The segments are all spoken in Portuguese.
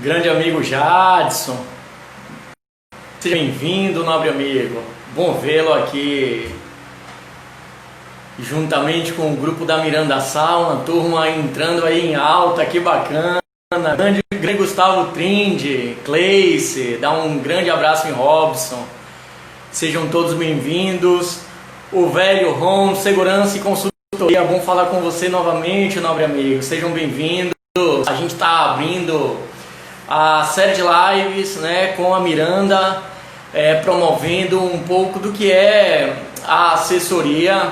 Grande amigo Jadson, seja bem-vindo, nobre amigo. Bom vê-lo aqui, juntamente com o grupo da Miranda Sauna, turma entrando aí em alta, que bacana. Grande Gustavo Trinde, Cleice, dá um grande abraço em Robson. Sejam todos bem-vindos. O velho Ron, segurança e consultoria, bom falar com você novamente, nobre amigo. Sejam bem-vindos. A gente está abrindo a série de lives, né, com a Miranda, promovendo um pouco do que é a assessoria.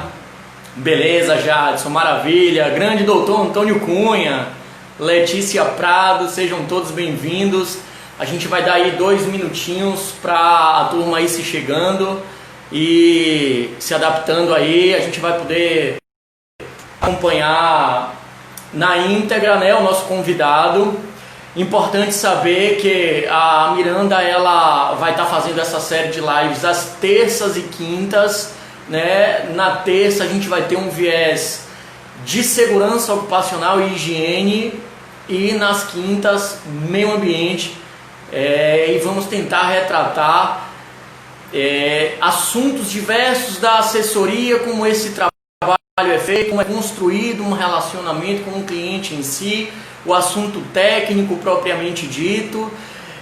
Beleza, Jadson, maravilha. Grande doutor Antônio Cunha, Letícia Prado, sejam todos bem-vindos. A gente vai dar aí 2 minutinhos para a turma aí se chegando e se adaptando aí. A gente vai poder acompanhar na íntegra, né, o nosso convidado. Importante saber que a Miranda ela vai estar fazendo essa série de lives às terças e quintas, né? Na terça a gente vai ter um viés de segurança ocupacional e higiene, e nas quintas meio ambiente, e vamos tentar retratar assuntos diversos da assessoria, como esse trabalho é feito, como é construído um relacionamento com o cliente em si, o assunto técnico propriamente dito,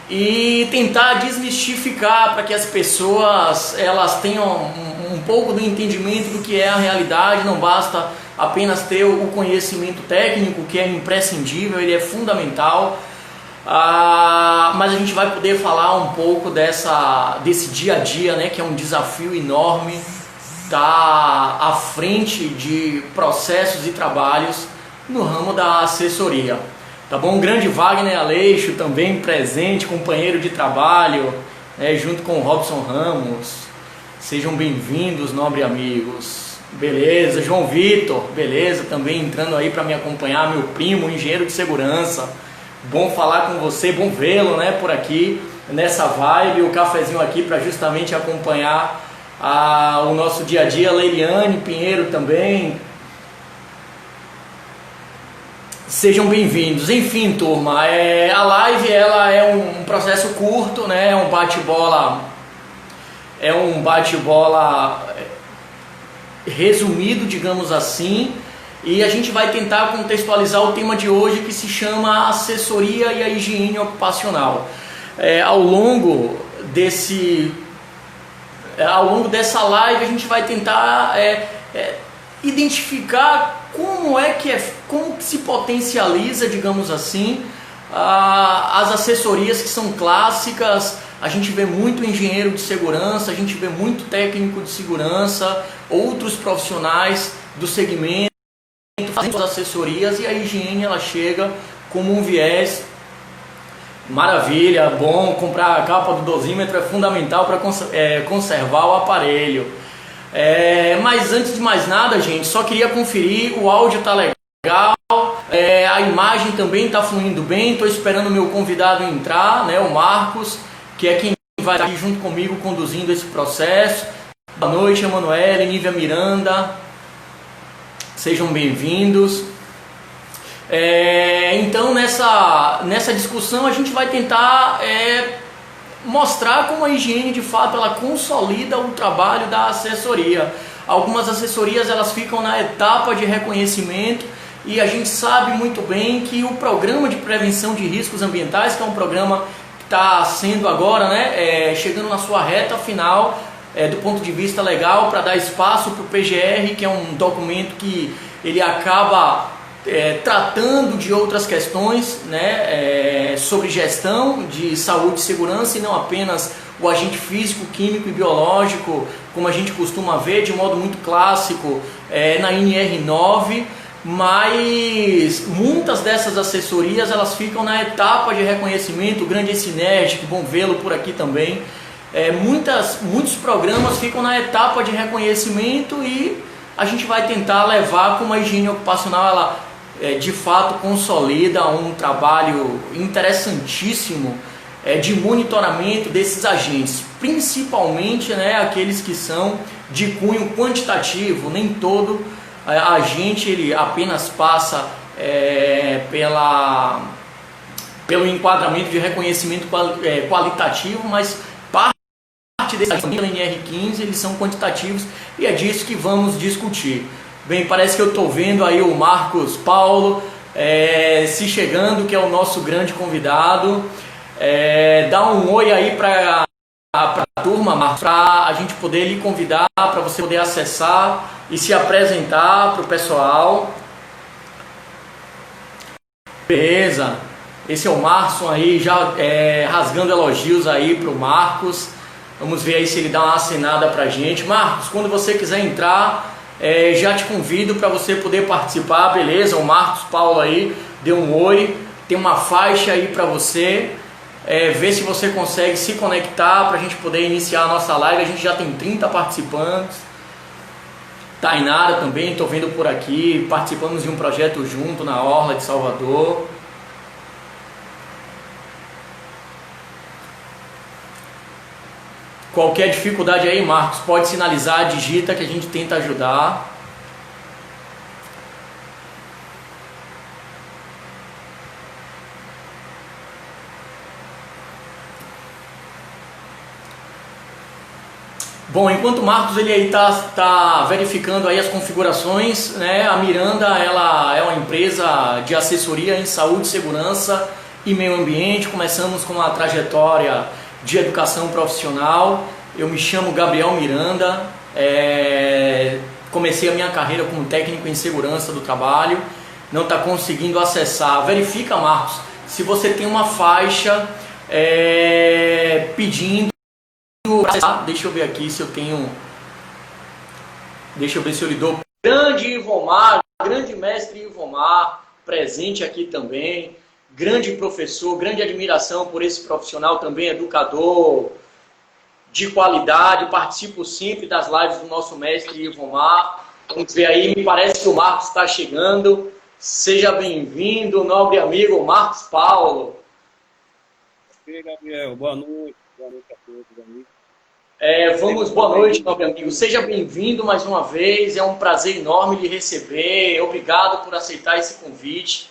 e tentar desmistificar para que as pessoas elas tenham um pouco do entendimento do que é a realidade. Não basta apenas ter o conhecimento técnico, que é imprescindível, ele é fundamental, mas a gente vai poder falar um pouco desse dia a dia, né, que é um desafio enorme, tá à frente de processos e trabalhos no ramo da assessoria. Tá bom? Grande Wagner Aleixo também presente, companheiro de trabalho, junto com o Robson Ramos. Sejam bem-vindos, nobres amigos. Beleza, João Vitor, beleza, também entrando aí para me acompanhar, meu primo, engenheiro de segurança. Bom falar com você, bom vê-lo, né, por aqui, nessa vibe, o cafezinho aqui para justamente acompanhar o nosso dia a dia. Leiliane Pinheiro também. Sejam bem-vindos. Enfim, turma, a live ela é um processo curto, né? É um bate-bola resumido, digamos assim, e a gente vai tentar contextualizar o tema de hoje, que se chama assessoria e a higiene ocupacional. Ao longo dessa live a gente vai tentar identificar como que se potencializa, digamos assim, as assessorias que são clássicas. A gente vê muito engenheiro de segurança, a gente vê muito técnico de segurança, outros profissionais do segmento fazendo as assessorias, e a higiene ela chega como um viés. Maravilha, bom, comprar a capa do dosímetro é fundamental para conservar o aparelho. Mas antes de mais nada, gente, só queria conferir, o áudio tá legal, a imagem também tá fluindo bem. Estou esperando o meu convidado entrar, né, o Marcos, que é quem vai estar aqui junto comigo conduzindo esse processo. Boa noite, Emanuele, Nívia Miranda, sejam bem-vindos. Então nessa discussão a gente vai tentar mostrar como a higiene de fato ela consolida o trabalho da assessoria. Algumas assessorias elas ficam na etapa de reconhecimento, e a gente sabe muito bem que o programa de prevenção de riscos ambientais, que é um programa que está sendo agora, né, chegando na sua reta final, do ponto de vista legal, para dar espaço para o PGR, que é um documento que ele acaba tratando de outras questões, né, sobre gestão de saúde e segurança, e não apenas o agente físico, químico e biológico, como a gente costuma ver de modo muito clássico na NR9, mas muitas dessas assessorias elas ficam na etapa de reconhecimento. O grande Sinergic, bom vê-lo por aqui também. Muitos programas ficam na etapa de reconhecimento, e a gente vai tentar levar como a higiene ocupacional ela de fato consolida um trabalho interessantíssimo de monitoramento desses agentes, principalmente, né, aqueles que são de cunho quantitativo. Nem todo agente ele apenas passa pelo enquadramento de reconhecimento qualitativo, mas parte desses NR15 eles são quantitativos e é disso que vamos discutir. Bem, parece que eu estou vendo aí o Marcos Paulo se chegando, que é o nosso grande convidado. Dá um oi aí para a turma, Marcos, para a gente poder lhe convidar, para você poder acessar e se apresentar para o pessoal. Beleza, esse é o Marson aí, já rasgando elogios aí para o Marcos. Vamos ver aí se ele dá uma assinada para a gente. Marcos, quando você quiser entrar, já te convido para você poder participar, beleza? O Marcos Paulo aí deu um oi, tem uma faixa aí para você. Ver se você consegue se conectar para a gente poder iniciar a nossa live. A gente já tem 30 participantes. Tainara também, estou vendo por aqui. Participamos de um projeto junto na Orla de Salvador. Qualquer dificuldade aí, Marcos, pode sinalizar, digita que a gente tenta ajudar. Bom, enquanto o Marcos ele aí tá verificando aí as configurações, né? A Miranda ela é uma empresa de assessoria em saúde, segurança e meio ambiente. Começamos com uma trajetória de educação profissional. Eu me chamo Gabriel Miranda, comecei a minha carreira como técnico em segurança do trabalho. Não está conseguindo acessar? Verifica, Marcos, se você tem uma faixa pedindo. Deixa eu ver aqui se eu tenho. Deixa eu ver se eu lhe dou. Grande Ivomar, grande mestre Ivomar, presente aqui também. Grande professor, grande admiração por esse profissional também, educador de qualidade. Participo sempre das lives do nosso mestre Ivomar. Vamos ver aí, me parece que o Marcos está chegando. Seja bem-vindo, nobre amigo Marcos Paulo. Oi, Gabriel, boa noite a todos, amigos. Boa noite, nobre amigo. Seja bem-vindo mais uma vez. É um prazer enorme lhe receber. Obrigado por aceitar esse convite.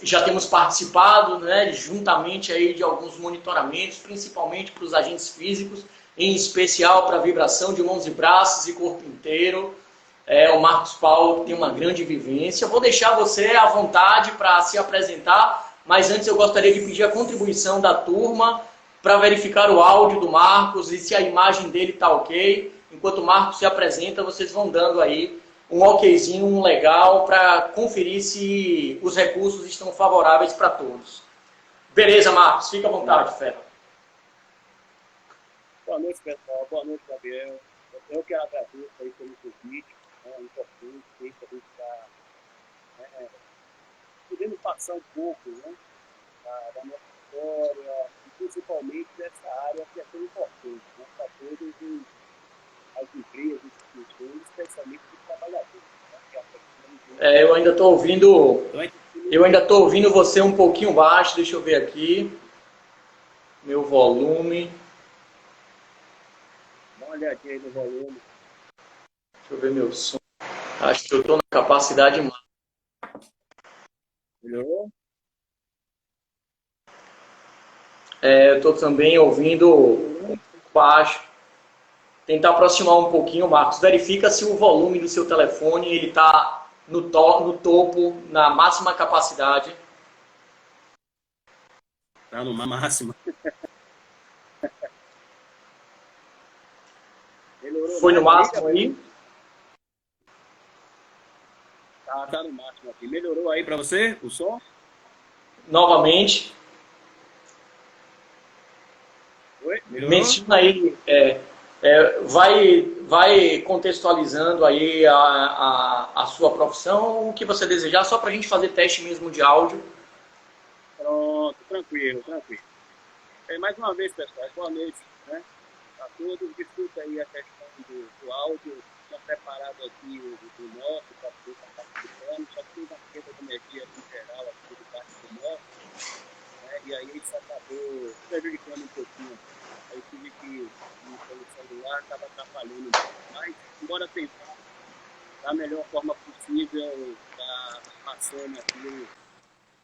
Já temos participado, né, juntamente aí de alguns monitoramentos, principalmente para os agentes físicos, em especial para a vibração de mãos e braços e corpo inteiro. O Marcos Paulo tem uma grande vivência. Vou deixar você à vontade para se apresentar, mas antes eu gostaria de pedir a contribuição da turma para verificar o áudio do Marcos e se a imagem dele está ok. Enquanto o Marcos se apresenta, vocês vão dando aí um okzinho, um legal, para conferir se os recursos estão favoráveis para todos. Beleza, Marcos? Fica à vontade, fera. Boa noite, pessoal. Boa noite, Gabriel. Eu quero agradecer aí pelo convite. É importante que a gente está podendo passar um pouco, né, da nossa história, principalmente dessa área que é tão importante, né, para todas as empresas, instituições, especialmente os trabalhadores. Né, eu ainda estou ouvindo você um pouquinho baixo. Deixa eu ver aqui meu volume. Dá uma olhadinha aí no volume. Deixa eu ver meu som. Acho que eu estou na capacidade máxima. Melhorou? Eu estou também ouvindo um pouco baixo. Tentar aproximar um pouquinho, Marcos. Verifica se o volume do seu telefone ele está no topo, na máxima capacidade. Está no máximo. Foi no máximo aí? Tá no máximo aqui. Melhorou aí para você o som? Novamente. Oi? Melhorou? Menciona aí, vai contextualizando aí a sua profissão, o que você desejar, só para a gente fazer teste mesmo de áudio. Pronto, tranquilo. Mais uma vez, pessoal, boa noite, né? A todos, desculpa aí a questão do áudio. Tinha preparado aqui o nosso para poder estar participando, só que tem uma queda de energia em geral aqui do parte do nosso, né? E aí isso acabou prejudicando um pouquinho. Aí tive que, pelo celular, estava atrapalhando um pouco. Mas, embora tentar da melhor forma possível, tá passando aqui,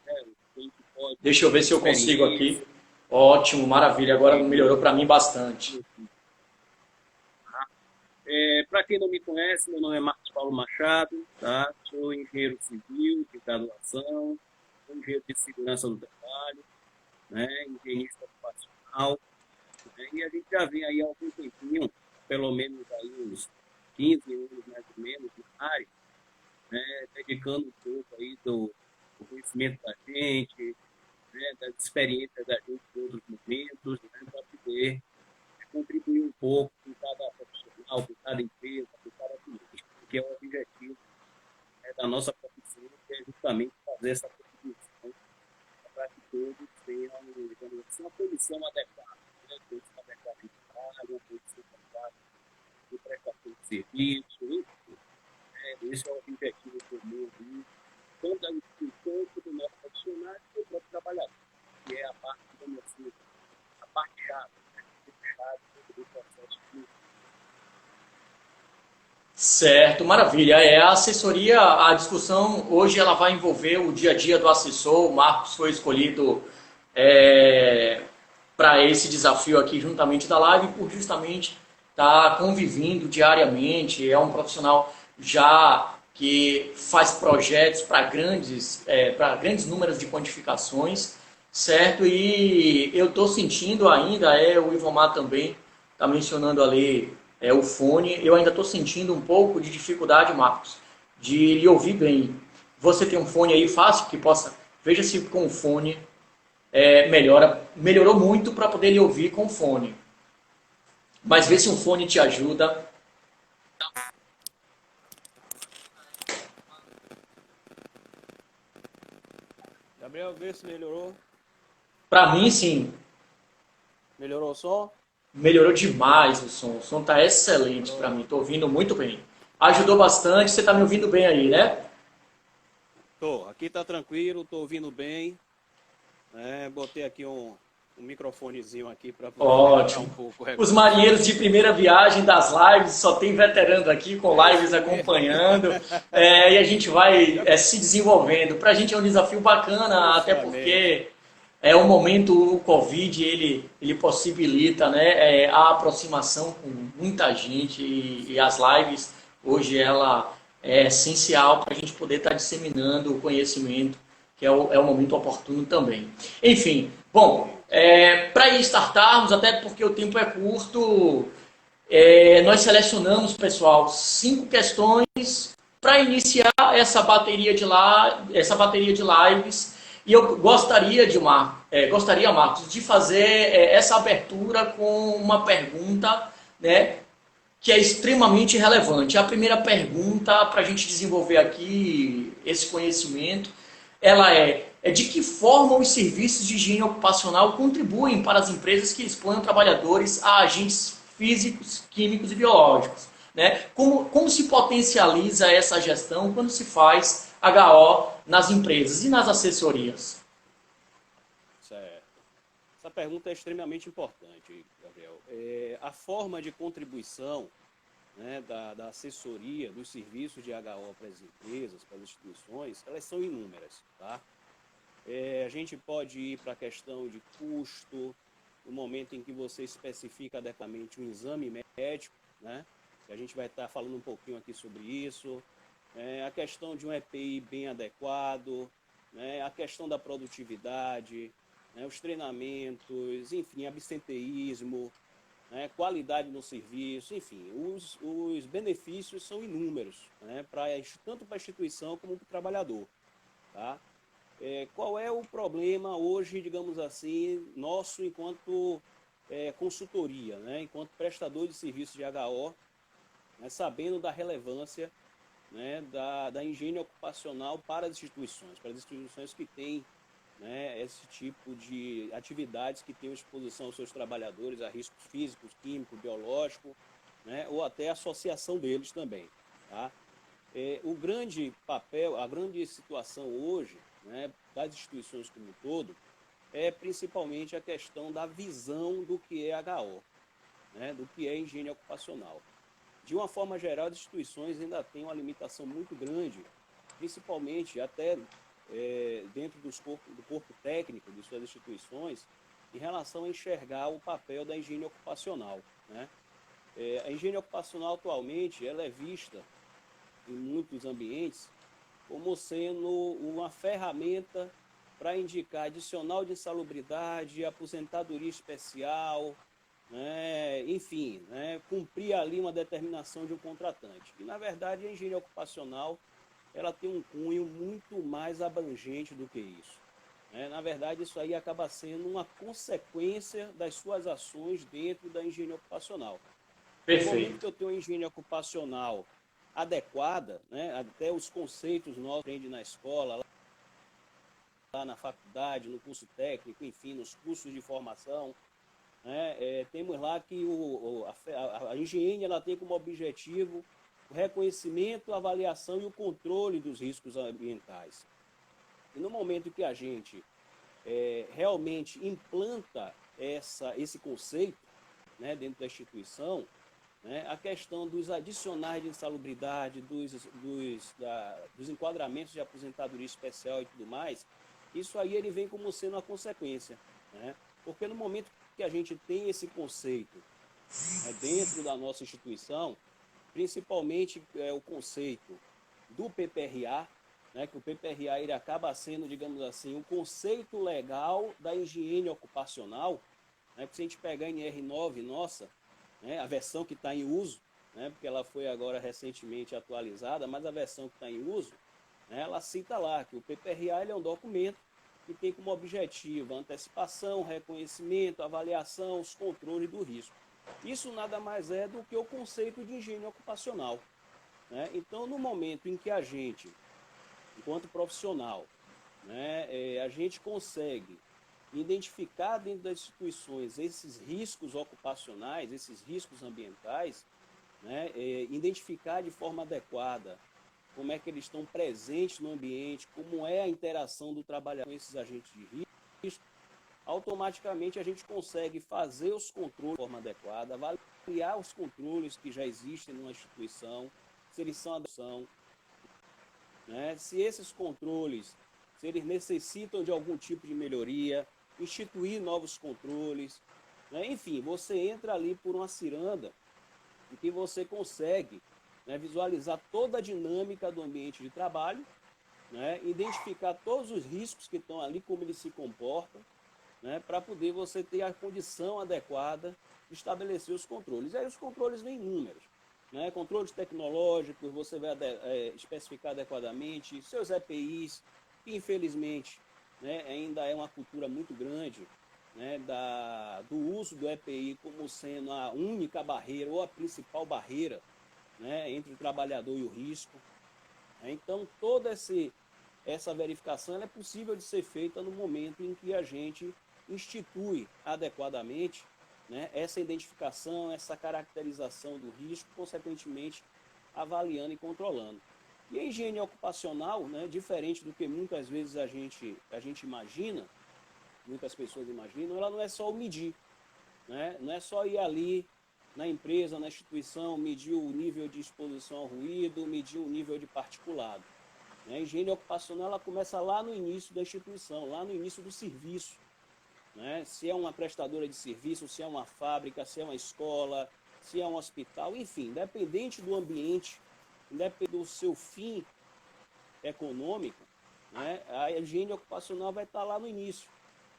né, Deixa eu ver se eu consigo experiência. aqui. Ótimo, maravilha. Agora melhorou para mim bastante. Para quem não me conhece, meu nome é Marcos Paulo Machado, tá? Sou engenheiro civil de graduação, sou engenheiro de segurança do trabalho, né? Engenheirista ocupacional, né? E a gente já vem aí há algum tempinho, pelo menos aí uns 15 anos mais ou menos na área, né? Dedicando um pouco aí do conhecimento da gente, né? Das experiências da gente em outros momentos, né? Para poder contribuir um pouco com cada profissional, com cada empresa, com cada cliente, que é o objetivo, né, da nossa profissão, que é justamente fazer essa contribuição para que todos tenham, digamos assim, uma posição adequada, né? Posição adequada de trabalho, uma posição adequada de prestação de serviço, enfim, né? Esse é o objetivo comum aí, tanto da instituição quanto do nosso profissional e do próprio trabalhador, que é a parte, digamos assim, a parte chave, né? Chave do processo de Certo, maravilha. A assessoria, a discussão hoje ela vai envolver o dia a dia do assessor. O Marcos foi escolhido para esse desafio aqui juntamente da live por justamente estar convivendo diariamente. É um profissional já que faz projetos para grandes números de quantificações, certo? E eu estou sentindo ainda, o Ivomar também está mencionando ali o fone, eu ainda estou sentindo um pouco de dificuldade, Marcos, de lhe ouvir bem. Você tem um fone aí fácil que possa, veja se com o fone melhorou muito para poder lhe ouvir com o fone. Mas vê se um fone te ajuda. Gabriel, vê se melhorou. Para mim, sim, Melhorou o som? melhorou demais o som. O som está excelente para mim, estou ouvindo muito bem. Ajudou bastante, você está me ouvindo bem aí, né? Tô, aqui tá tranquilo, tô ouvindo bem. Botei aqui um microfonezinho aqui para poder melhorar um Ótimo. pouco o Os retorno. marinheiros de primeira viagem das lives, só tem veterano aqui com É lives isso mesmo. acompanhando, e a gente vai se desenvolvendo. Para a gente é um desafio bacana, até Justamente. porque o momento, o Covid, ele possibilita, né, a aproximação com muita gente e as lives, hoje, ela é essencial para a gente poder estar disseminando o conhecimento, que é o momento oportuno também. Enfim, bom, para startarmos, até porque o tempo é curto, nós selecionamos, pessoal, 5 questões para iniciar essa bateria de lives. E eu gostaria, Marcos, de fazer essa abertura com uma pergunta, né, que é extremamente relevante. A primeira pergunta, para a gente desenvolver aqui esse conhecimento, ela é de que forma os serviços de higiene ocupacional contribuem para as empresas que expõem trabalhadores a agentes físicos, químicos e biológicos. Né? Como se potencializa essa gestão quando se faz HO nas empresas e nas assessorias? Certo. Essa pergunta é extremamente importante, Gabriel. A forma de contribuição, né, da assessoria, dos serviços de HO para as empresas, para as instituições, elas são inúmeras, tá? A gente pode ir para a questão de custo, no momento em que você especifica adequadamente um exame médico, né? E a gente vai estar falando um pouquinho aqui sobre isso. A questão de um EPI bem adequado, né? A questão da produtividade, né? Os treinamentos, enfim, absenteísmo, né? Qualidade no serviço, enfim, os benefícios são inúmeros, né? Tanto para a instituição como para o trabalhador, tá? Qual é o problema hoje, digamos assim, nosso enquanto consultoria, né? Enquanto prestador de serviços de HO, né? Sabendo da relevância, né? da higiene ocupacional para as instituições que têm, né? Esse tipo de atividades que têm exposição aos seus trabalhadores a riscos físicos, químicos, biológicos, né? Ou até a associação deles também, tá? O grande papel, a grande situação hoje, né, das instituições como um todo, é principalmente a questão da visão do que é HO, né, do que é higiene ocupacional. De uma forma geral, as instituições ainda têm uma limitação muito grande, principalmente até dentro do corpo técnico de suas instituições em relação a enxergar o papel da higiene ocupacional, né? A higiene ocupacional atualmente ela é vista em muitos ambientes como sendo uma ferramenta para indicar adicional de insalubridade, aposentadoria especial, né? Enfim, né? Cumprir ali uma determinação de um contratante. E, na verdade, a higiene ocupacional ela tem um cunho muito mais abrangente do que isso, né? Na verdade, isso aí acaba sendo uma consequência das suas ações dentro da higiene ocupacional. No momento que eu tenho uma higiene ocupacional adequada, né? Até os conceitos nós aprendemos na escola, lá na faculdade, no curso técnico, enfim, nos cursos de formação, né? Temos lá que a higiene ela tem como objetivo o reconhecimento, a avaliação e o controle dos riscos ambientais. E no momento que a gente realmente implanta esse conceito, né, dentro da instituição, né, a questão dos adicionais de insalubridade, dos enquadramentos de aposentadoria especial e tudo mais, isso aí ele vem como sendo uma consequência, né? Porque no momento que a gente tem esse conceito, né, dentro da nossa instituição, principalmente o conceito do PPRA, né, que o PPRA ele acaba sendo, digamos assim, um conceito legal da higiene ocupacional, né, que se a gente pegar a NR9 nossa, né, a versão que está em uso, né, porque ela foi agora recentemente atualizada, mas a versão que está em uso, né, ela cita lá que o PPRA ele é um documento que tem como objetivo a antecipação, reconhecimento, avaliação, os controles do risco. Isso nada mais é do que o conceito de higiene ocupacional, né? Então, no momento em que a gente, enquanto profissional, né, a gente consegue identificar dentro das instituições esses riscos ocupacionais, esses riscos ambientais, né, identificar de forma adequada como é que eles estão presentes no ambiente, como é a interação do trabalhador com esses agentes de risco, automaticamente a gente consegue fazer os controles de forma adequada, avaliar os controles que já existem numa instituição, se eles são adequados, né? Se esses controles, se eles necessitam de algum tipo de melhoria, instituir novos controles, né? Enfim, você entra ali por uma ciranda em que você consegue, né, visualizar toda a dinâmica do ambiente de trabalho, né, identificar todos os riscos que estão ali, como eles se comportam, né, para poder você ter a condição adequada de estabelecer os controles. E aí os controles vêm inúmeros, né, controles tecnológicos, você vai especificar adequadamente, seus EPIs, que infelizmente, né, ainda é uma cultura muito grande, né, do uso do EPI como sendo a única barreira ou a principal barreira, né, entre o trabalhador e o risco. Então, toda essa verificação ela é possível de ser feita no momento em que a gente institui adequadamente, né, essa identificação, essa caracterização do risco, consequentemente avaliando e controlando. E a higiene ocupacional, né, diferente do que muitas vezes a gente imagina, muitas pessoas imaginam, ela não é só o medir, né? Não é só ir ali na empresa, na instituição, medir o nível de exposição ao ruído, medir o nível de particulado, né? A higiene ocupacional ela começa lá no início da instituição, lá no início do serviço, né? Se é uma prestadora de serviço, se é uma fábrica, se é uma escola, se é um hospital, enfim, independente do ambiente, independente do seu fim econômico, né? A higiene ocupacional vai estar lá no início.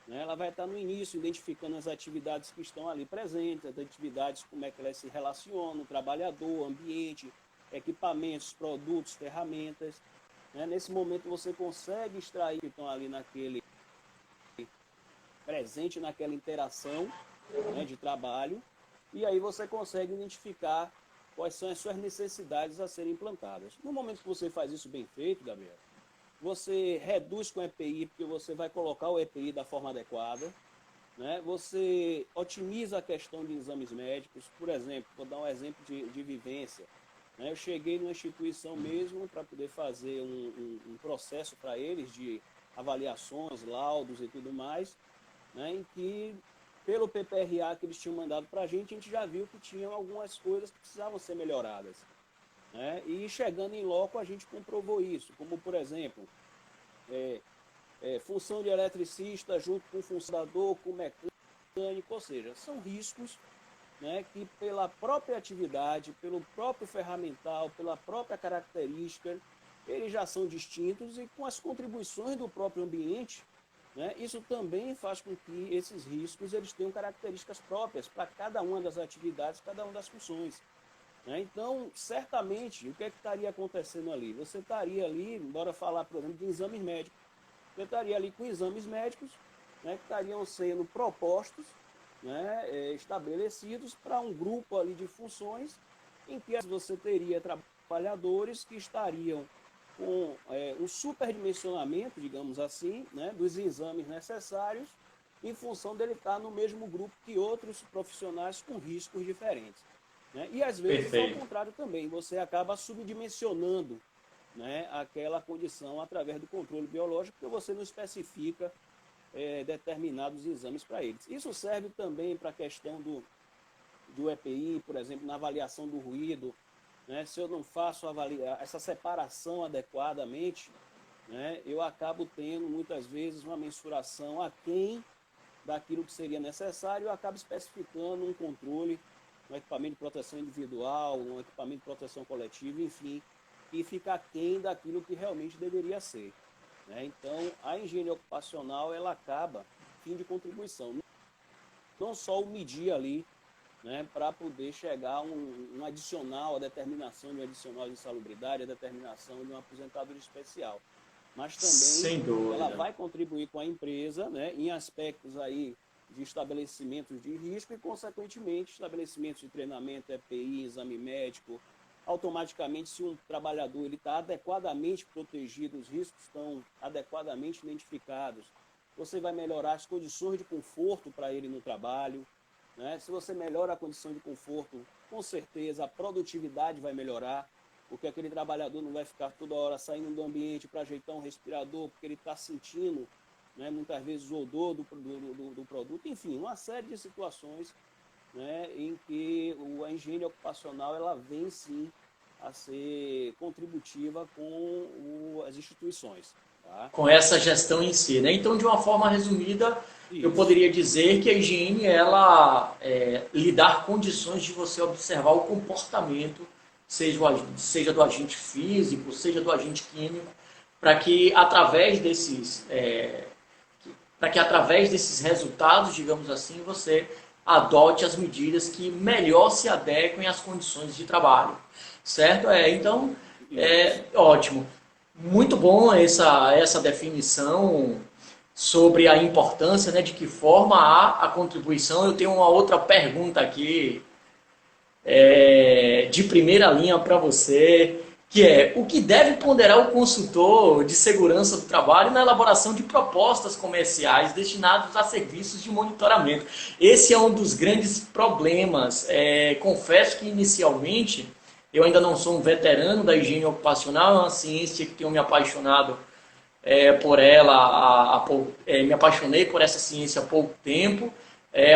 Ela vai estar no início, identificando as atividades que estão ali presentes, as atividades, como é que elas se relacionam, o trabalhador, ambiente, equipamentos, produtos, ferramentas. Nesse momento você consegue extrair que estão ali presente naquela interação, né, de trabalho, e aí você consegue identificar quais são as suas necessidades a serem implantadas. No momento que você faz isso bem feito, Gabriel, você reduz com o EPI, porque você vai colocar o EPI da forma adequada, né? Você otimiza a questão de exames médicos. Por exemplo, vou dar um exemplo de vivência, né? Eu cheguei numa instituição mesmo para poder fazer um processo para eles de avaliações, laudos e tudo mais, né? Em que, pelo PPRA que eles tinham mandado para a gente já viu que tinham algumas coisas que precisavam ser melhoradas. E chegando em loco, a gente comprovou isso, como, por exemplo, função de eletricista junto com o funcionador, com o mecânico, ou seja, são riscos, né, que pela própria atividade, pelo próprio ferramental, pela própria característica, eles já são distintos e com as contribuições do próprio ambiente, né, isso também faz com que esses riscos eles tenham características próprias para cada uma das atividades, cada uma das funções. Né? Então, certamente, o que é que estaria acontecendo ali? Você estaria ali, bora falar, por exemplo, de exames médicos, você estaria ali com exames médicos, né, que estariam sendo propostos, né, estabelecidos para um grupo ali de funções em que você teria trabalhadores que estariam com um superdimensionamento, digamos assim, né, dos exames necessários em função dele estar no mesmo grupo que outros profissionais com riscos diferentes. Né? E às vezes ao contrário também, você acaba subdimensionando, né, aquela condição através do controle biológico, porque você não especifica determinados exames para eles. Isso serve também para a questão do EPI, por exemplo, na avaliação do ruído. Né? Se eu não faço essa separação adequadamente, né, eu acabo tendo muitas vezes uma mensuração aquém daquilo que seria necessário, eu acabo especificando um controle, um equipamento de proteção individual, um equipamento de proteção coletiva, enfim, e fica aquém daquilo que realmente deveria ser. Né? Então, a engenharia ocupacional, ela acaba, fim de contribuição, não só o medir ali, né, para poder chegar a um adicional, a determinação de um adicional de insalubridade, a determinação de uma aposentadoria especial. Mas também ela vai contribuir com a empresa, né, em aspectos aí de estabelecimentos de risco e, consequentemente, estabelecimentos de treinamento, EPI, exame médico. Automaticamente, se um trabalhador está adequadamente protegido, os riscos estão adequadamente identificados, você vai melhorar as condições de conforto para ele no trabalho. Né? Se você melhora a condição de conforto, com certeza a produtividade vai melhorar, porque aquele trabalhador não vai ficar toda hora saindo do ambiente para ajeitar um respirador, porque ele está sentindo, né, muitas vezes o odor do produto. Enfim, uma série de situações, né, em que a engenharia ocupacional ela vem sim a ser contributiva com as instituições. Tá? Com essa gestão em si, né? Então, de uma forma resumida, Isso. eu poderia dizer que a higiene, ela lhe dá condições de você observar o comportamento, seja do agente físico, seja do agente químico, para que através desses resultados, digamos assim, você adote as medidas que melhor se adequem às condições de trabalho, certo? Então, ótimo. Muito bom essa definição sobre a importância, né, de que forma há a contribuição. Eu tenho uma outra pergunta aqui de primeira linha para você, que é: o que deve ponderar o consultor de segurança do trabalho na elaboração de propostas comerciais destinadas a serviços de monitoramento? Esse é um dos grandes problemas. Confesso que inicialmente eu ainda não sou um veterano da higiene ocupacional, é uma ciência que tenho me apaixonado por ela, me apaixonei por essa ciência há pouco tempo,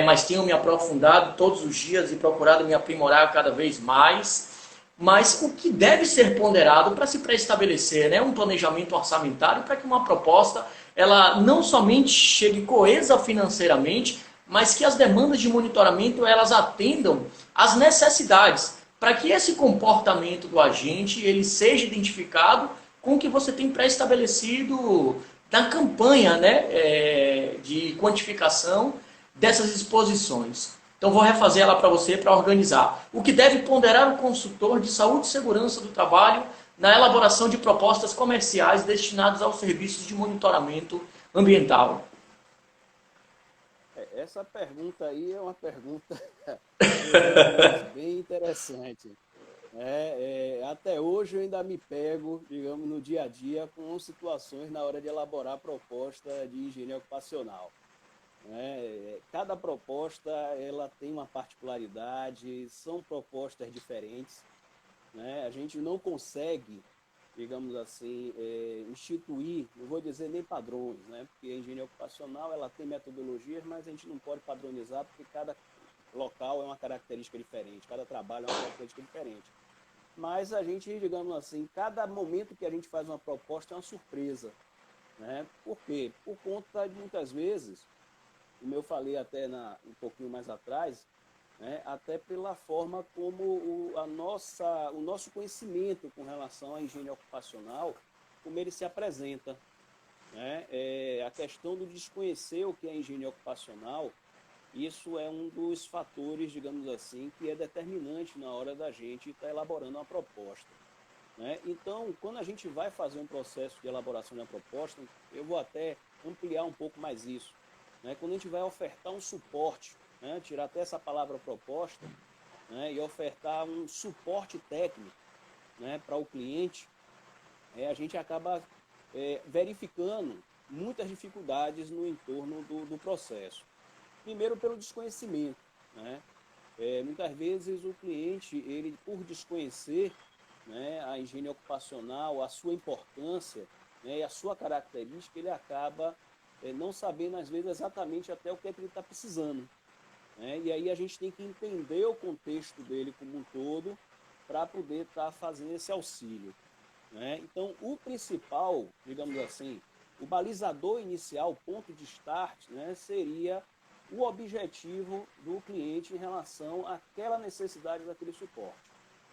mas tenho me aprofundado todos os dias e procurado me aprimorar cada vez mais. Mas o que deve ser ponderado para se pré-estabelecer, né, um planejamento orçamentário para que uma proposta ela não somente chegue coesa financeiramente, mas que as demandas de monitoramento elas atendam às necessidades, para que esse comportamento do agente ele seja identificado com o que você tem pré-estabelecido na campanha, né, de quantificação dessas exposições. Então, vou refazer ela para você para organizar. O que deve ponderar o consultor de saúde e segurança do trabalho na elaboração de propostas comerciais destinadas aos serviços de monitoramento ambiental? Essa pergunta aí é uma pergunta bem interessante. Até hoje eu ainda me pego, digamos, no dia a dia com situações na hora de elaborar proposta de higiene ocupacional. Cada proposta ela tem uma particularidade, são propostas diferentes. A gente não consegue, digamos assim, instituir, não vou dizer nem padrões, porque a engenharia ocupacional ela tem metodologias, mas a gente não pode padronizar porque cada local é uma característica diferente, cada trabalho é uma característica diferente. Mas a gente, digamos assim, cada momento que a gente faz uma proposta é uma surpresa. né? Por quê? Por conta de muitas vezes, como eu falei até um pouquinho mais atrás, né? Até pela forma como o nosso conhecimento com relação à higiene ocupacional, como ele se apresenta, né? A questão do desconhecer o que é higiene ocupacional, isso é um dos fatores, digamos assim, que é determinante na hora da gente estar elaborando uma proposta, né? Então, quando a gente vai fazer um processo de elaboração de uma proposta, eu vou até ampliar um pouco mais isso, né? Quando a gente vai ofertar um suporte, né? Tirar até essa palavra proposta, né? E ofertar um suporte técnico, né? Para o cliente, a gente acaba verificando muitas dificuldades no entorno do processo. Primeiro, pelo desconhecimento, né? Muitas vezes o cliente, ele por desconhecer, né, a higiene ocupacional, a sua importância, né, e a sua característica, ele acaba não sabendo, às vezes, exatamente até o que é que ele está precisando, né? E aí a gente tem que entender o contexto dele como um todo para poder estar fazendo esse auxílio, né? Então, o principal, digamos assim, o balizador inicial, o ponto de start, né, seria o objetivo do cliente em relação àquela necessidade daquele suporte,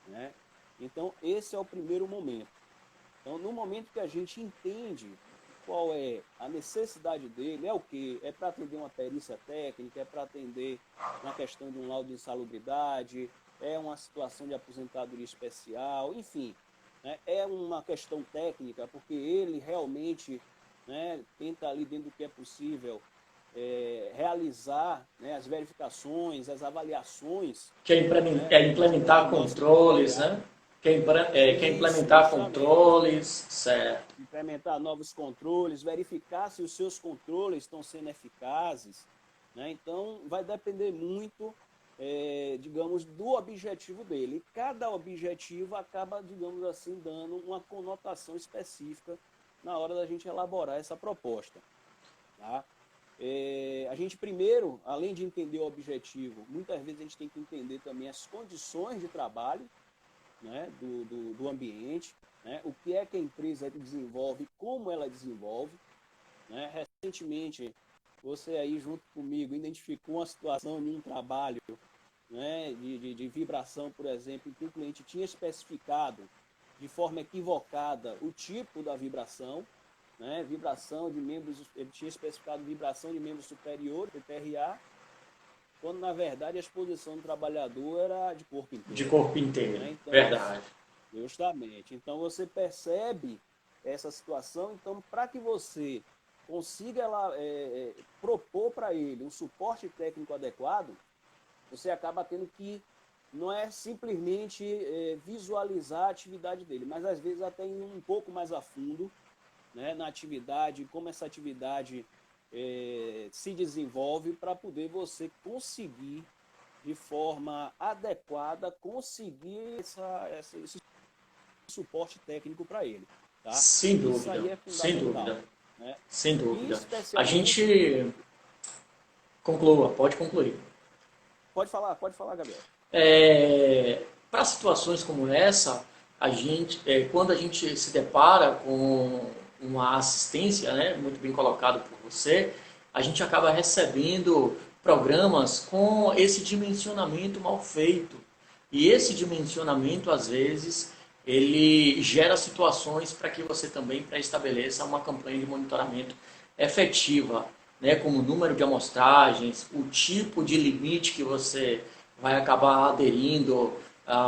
né? Então, esse é o primeiro momento. Então, no momento que a gente entende qual é a necessidade dele, é o quê? É para atender uma perícia técnica, é para atender uma questão de um laudo de insalubridade, é uma situação de aposentadoria especial, enfim, né? É uma questão técnica, porque ele realmente, né, tenta ali dentro do que é possível realizar, né, as verificações, as avaliações. Quer implementar controles, né? Quer implementar controles, certo. Implementar novos controles, verificar se os seus controles estão sendo eficazes, né? Então, vai depender muito, digamos, do objetivo dele. E cada objetivo acaba, digamos assim, dando uma conotação específica na hora da gente elaborar essa proposta, tá? A gente primeiro, além de entender o objetivo, muitas vezes a gente tem que entender também as condições de trabalho, né, do ambiente, né, o que é que a empresa desenvolve, como ela desenvolve, né? Recentemente, você aí junto comigo identificou uma situação em um trabalho, né, de vibração, por exemplo, em que o cliente tinha especificado de forma equivocada o tipo da vibração, né, vibração de membros, ele tinha especificado vibração de membros superiores, PPRA, quando na verdade a exposição do trabalhador era de corpo inteiro. De corpo inteiro, né? Então, verdade. Justamente. Então você percebe essa situação, então para que você consiga propor para ele um suporte técnico adequado, você acaba tendo que, não é simplesmente visualizar a atividade dele, mas às vezes até ir um pouco mais a fundo, né, na atividade, como essa atividade se desenvolve para poder você conseguir, de forma adequada, conseguir esse suporte técnico para ele. Tá? Sem dúvida, Isso aí é sem dúvida, né? sem dúvida. A Especialmente... gente... Conclua, pode concluir. Pode falar, Gabriel. Para situações como essa, quando a gente se depara com uma assistência, né, muito bem colocado por você, a gente acaba recebendo programas com esse dimensionamento mal feito. E esse dimensionamento, às vezes, ele gera situações para que você também pré-estabeleça uma campanha de monitoramento efetiva, né, como o número de amostragens, o tipo de limite que você vai acabar aderindo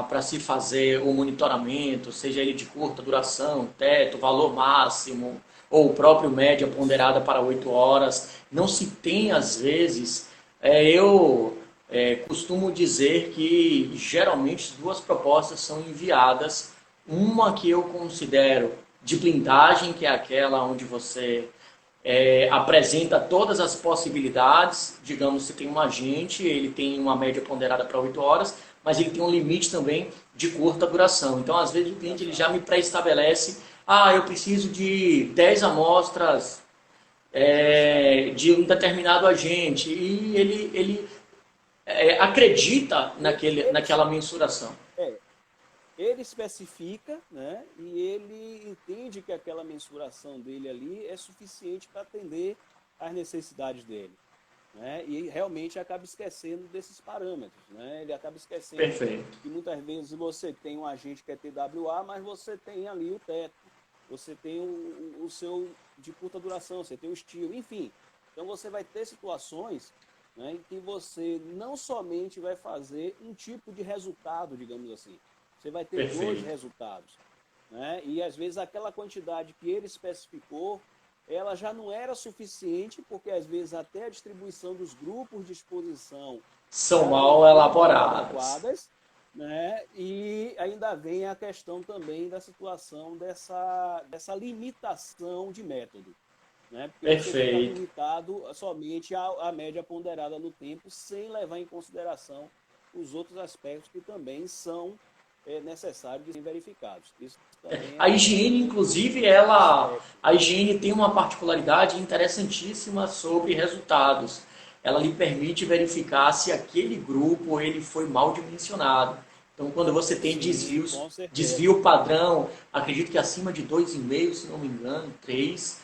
para se fazer o monitoramento, seja ele de curta duração, teto, valor máximo, ou o próprio média ponderada para 8 horas. Não se tem, às vezes, eu costumo dizer que geralmente duas propostas são enviadas, uma que eu considero de blindagem, que é aquela onde você apresenta todas as possibilidades. Digamos, você tem um agente, ele tem uma média ponderada para 8 horas, mas ele tem um limite também de curta duração. Então, às vezes, o cliente ele já me pré-estabelece, eu preciso de 10 amostras de um determinado agente, e ele acredita naquela mensuração. ele especifica, né, e ele entende que aquela mensuração dele ali é suficiente para atender às necessidades dele. Né, e realmente acaba esquecendo desses parâmetros. Né, ele acaba esquecendo Perfeito. que muitas vezes você tem um agente que é TWA, mas você tem ali o teto, você tem o seu de curta duração, você tem o estilo, enfim. Então você vai ter situações, né, em que você não somente vai fazer um tipo de resultado, digamos assim, você vai ter Perfeito. dois resultados. Né, e às vezes aquela quantidade que ele especificou, ela já não era suficiente, porque às vezes até a distribuição dos grupos de exposição São mal elaboradas. adequadas, né? E ainda vem a questão também da situação dessa limitação de método. Né? Porque você fica Perfeito. limitado somente à média ponderada no tempo, sem levar em consideração os outros aspectos que também são necessários de serem verificados. Isso também A higiene, inclusive, a higiene tem uma particularidade interessantíssima sobre resultados. Ela lhe permite verificar se aquele grupo ele foi mal dimensionado. Então, quando você tem Sim, desvios, com certeza. desvio padrão, acredito que acima de 2,5, se não me engano, 3,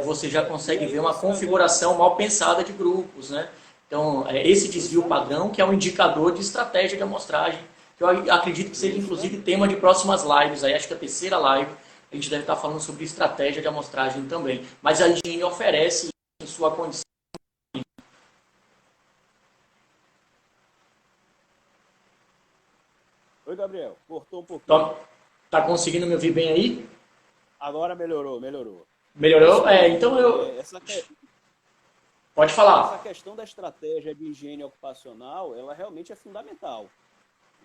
você já consegue ver uma configuração mal pensada de grupos, né? Então, esse desvio padrão que é um indicador de estratégia de amostragem, que eu acredito que seja, inclusive, tema de próximas lives. Aí, acho que a terceira live a gente deve estar falando sobre estratégia de amostragem também. Mas a higiene oferece, em sua condição. Oi, Gabriel. Cortou um pouquinho. Tá conseguindo me ouvir bem aí? Agora melhorou. Melhorou? Então Pode falar. Essa questão da estratégia de higiene ocupacional, ela realmente é fundamental.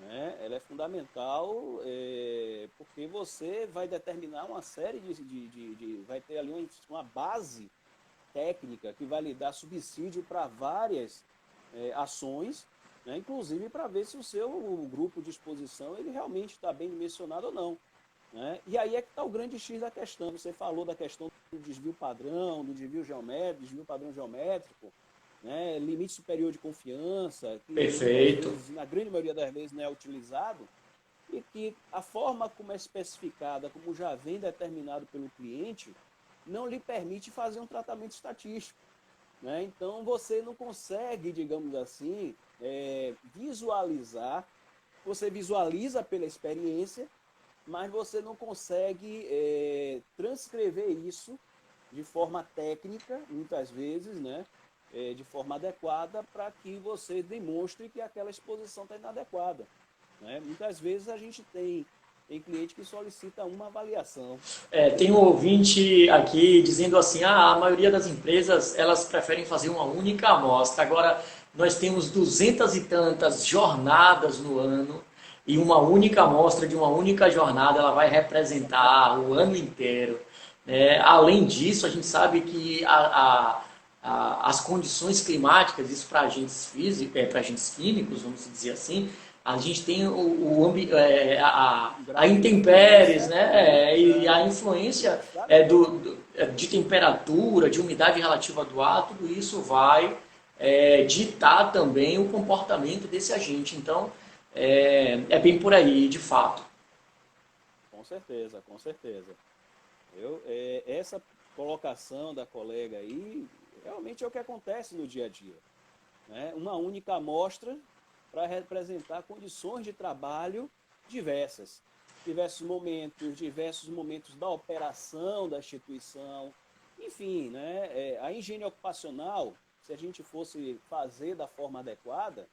Né? Ela é fundamental porque você vai determinar uma série vai ter ali uma base técnica que vai lhe dar subsídio para várias ações, né? Inclusive para ver se o seu grupo de exposição ele realmente está bem dimensionado ou não. Né? E aí é que está o grande X da questão. Você falou da questão do desvio padrão, do desvio geométrico, desvio padrão geométrico, né? Limite superior de confiança, que Perfeito. na grande maioria das vezes não é utilizado, e que a forma como é especificada, como já vem determinado pelo cliente, não lhe permite fazer um tratamento estatístico. Né? Então você não consegue, digamos assim, visualizar, você visualiza pela experiência, mas você não consegue transcrever isso de forma técnica, muitas vezes, né? De forma adequada, para que você demonstre que aquela exposição está inadequada. Né? Muitas vezes a gente tem cliente que solicita uma avaliação. Tem um ouvinte aqui dizendo assim, a maioria das empresas elas preferem fazer uma única amostra. Agora, nós temos 200 e tantas jornadas no ano, e uma única amostra de uma única jornada ela vai representar o ano inteiro. Além disso, a gente sabe que as condições climáticas, isso para agentes físicos, para agentes químicos, vamos dizer assim, a gente tem a intempéries, né? E a influência de temperatura, de umidade relativa do ar, tudo isso vai ditar também o comportamento desse agente. Então, é bem por aí, de fato. Com certeza. Essa colocação da colega aí, realmente é o que acontece no dia a dia. Né? Uma única amostra para representar condições de trabalho diversos momentos da operação da instituição, enfim, né? A higiene ocupacional, se a gente fosse fazer da forma adequada,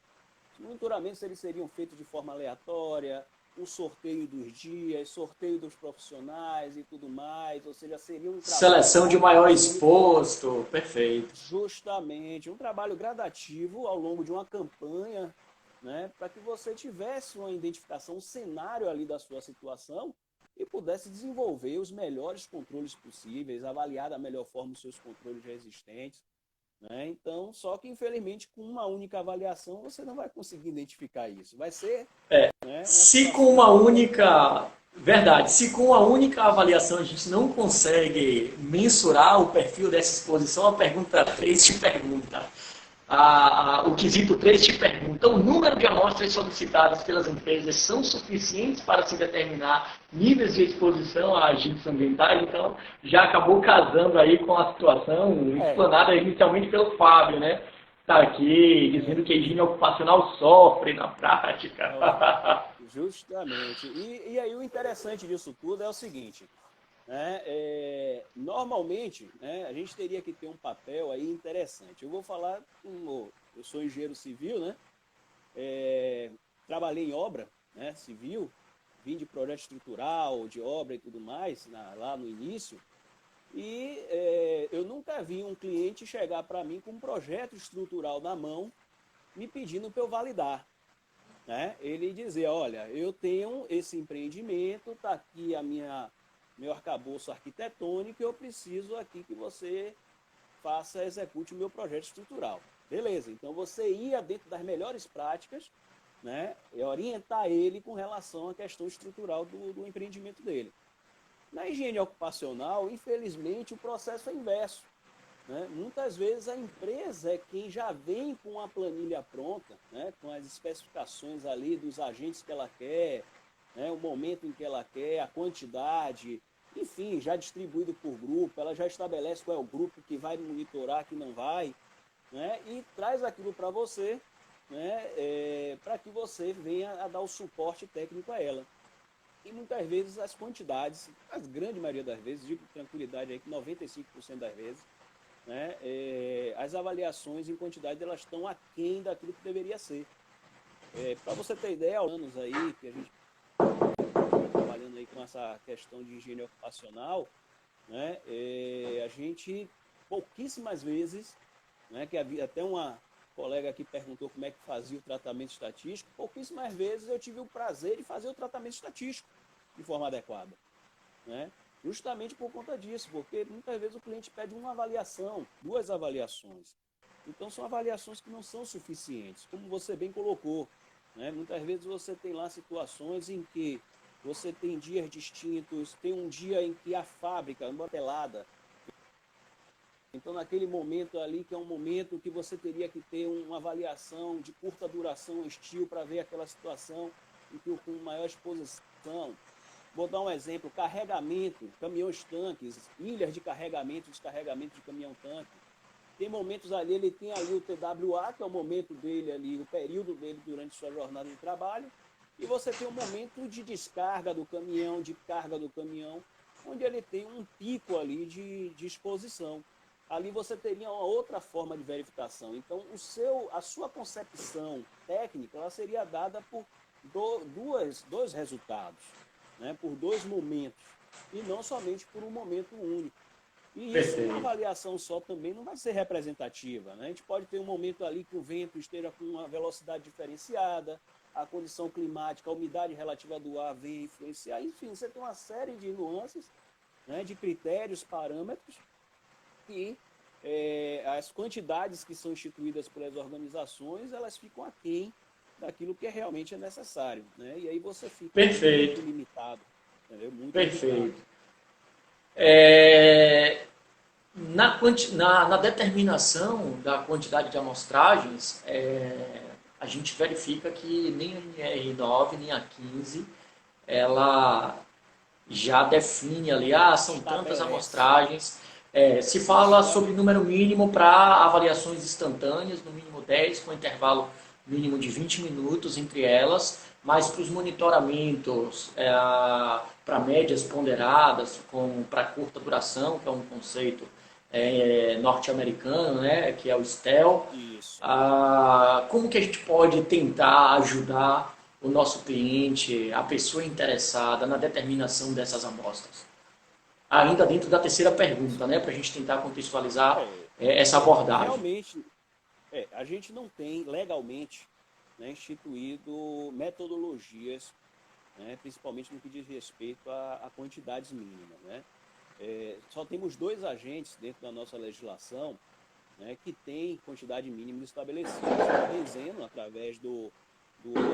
os monitoramentos eles seriam feitos de forma aleatória, um sorteio dos dias, sorteio dos profissionais e tudo mais, ou seja, seria um trabalho... Seleção de maior exposto, perfeito. Justamente, um trabalho gradativo ao longo de uma campanha, né, para que você tivesse uma identificação, um cenário ali da sua situação e pudesse desenvolver os melhores controles possíveis, avaliar da melhor forma os seus controles já existentes. Né? Então, só que infelizmente com uma única avaliação você não vai conseguir identificar isso. Vai ser... Né, se com uma única... Verdade, se com uma única avaliação a gente não consegue mensurar o perfil dessa exposição, a pergunta 3 te pergunta: O quesito 3 te pergunta: o número de amostras solicitadas pelas empresas são suficientes para se determinar níveis de exposição a agentes ambientais? Então, já acabou casando aí com a situação explanada inicialmente pelo Fábio, né? Está aqui dizendo que a higiene ocupacional sofre na prática. Justamente. E aí o interessante disso tudo é o seguinte, né? Normalmente, né, a gente teria que ter um papel aí interessante. Eu vou falar, eu sou engenheiro civil, né? Trabalhei em obra, né, civil, vim de projeto estrutural, de obra e tudo mais, lá no início, e eu nunca vi um cliente chegar para mim com um projeto estrutural na mão, me pedindo para eu validar. Né? Ele dizer, olha, eu tenho esse empreendimento, está aqui meu arcabouço arquitetônico, eu preciso aqui que você execute o meu projeto estrutural. Beleza, então você ia dentro das melhores práticas, né, e orientar ele com relação à questão estrutural do empreendimento dele. Na higiene ocupacional, infelizmente, o processo é inverso. Né? Muitas vezes a empresa é quem já vem com a planilha pronta, né? Com as especificações ali dos agentes que ela quer, né? O momento em que ela quer, a quantidade, enfim, já distribuído por grupo, ela já estabelece qual é o grupo que vai monitorar, que não vai, né? E traz aquilo para você, né? Para que você venha a dar o suporte técnico a ela. E muitas vezes as quantidades, a grande maioria das vezes, digo com tranquilidade aí que 95% das vezes, né, as avaliações em quantidade elas estão aquém daquilo que deveria ser. Para você ter ideia, há anos aí que a gente está trabalhando aí com essa questão de higiene ocupacional, né, a gente pouquíssimas vezes, né, que havia até uma colega que perguntou como é que fazia o tratamento estatístico, pouquíssimas vezes eu tive o prazer de fazer o tratamento estatístico de forma adequada, né? Justamente por conta disso, porque muitas vezes o cliente pede uma avaliação, 2 avaliações. Então são avaliações que não são suficientes, como você bem colocou, né? Muitas vezes você tem lá situações em que você tem dias distintos, tem um dia em que a fábrica é pelada. Então naquele momento ali, que é um momento que você teria que ter uma avaliação de curta duração, estilo, para ver aquela situação em que com maior exposição. Vou dar um exemplo, carregamento, caminhões-tanques, ilhas de carregamento, descarregamento de caminhão-tanque. Tem momentos ali, ele tem ali o TWA, que é o momento dele ali, o período dele durante sua jornada de trabalho, e você tem um momento de descarga do caminhão, de carga do caminhão, onde ele tem um pico ali de exposição. Ali você teria uma outra forma de verificação. Então, a sua concepção técnica ela seria dada por dois resultados. Né, por 2 momentos, e não somente por um momento único. E isso, uma avaliação só também não vai ser representativa. Né? A gente pode ter um momento ali que o vento esteja com uma velocidade diferenciada, a condição climática, a umidade relativa do ar venha influenciar, enfim, você tem uma série de nuances, né, de critérios, parâmetros, e as quantidades que são instituídas pelas organizações, elas ficam aquém daquilo que realmente é necessário, né? E aí você fica muito limitado, entendeu? Muito Perfeito. Na determinação da quantidade de amostragens, a gente verifica que nem a NR9, nem a 15, ela já define ali, são tantas amostragens. Se fala sobre número mínimo para avaliações instantâneas, no mínimo 10, com intervalo mínimo de 20 minutos entre elas, mas para os monitoramentos, para médias ponderadas, para curta duração, que é um conceito norte-americano, né, que é o STEL. Como que a gente pode tentar ajudar o nosso cliente, a pessoa interessada na determinação dessas amostras? Ainda dentro da terceira pergunta, né, para a gente tentar contextualizar essa abordagem. Realmente, a gente não tem legalmente, né, instituído metodologias, né, principalmente no que diz respeito a quantidades mínimas. Né? Só temos 2 agentes dentro da nossa legislação, né, que tem quantidade mínima estabelecida. A benzeno, através do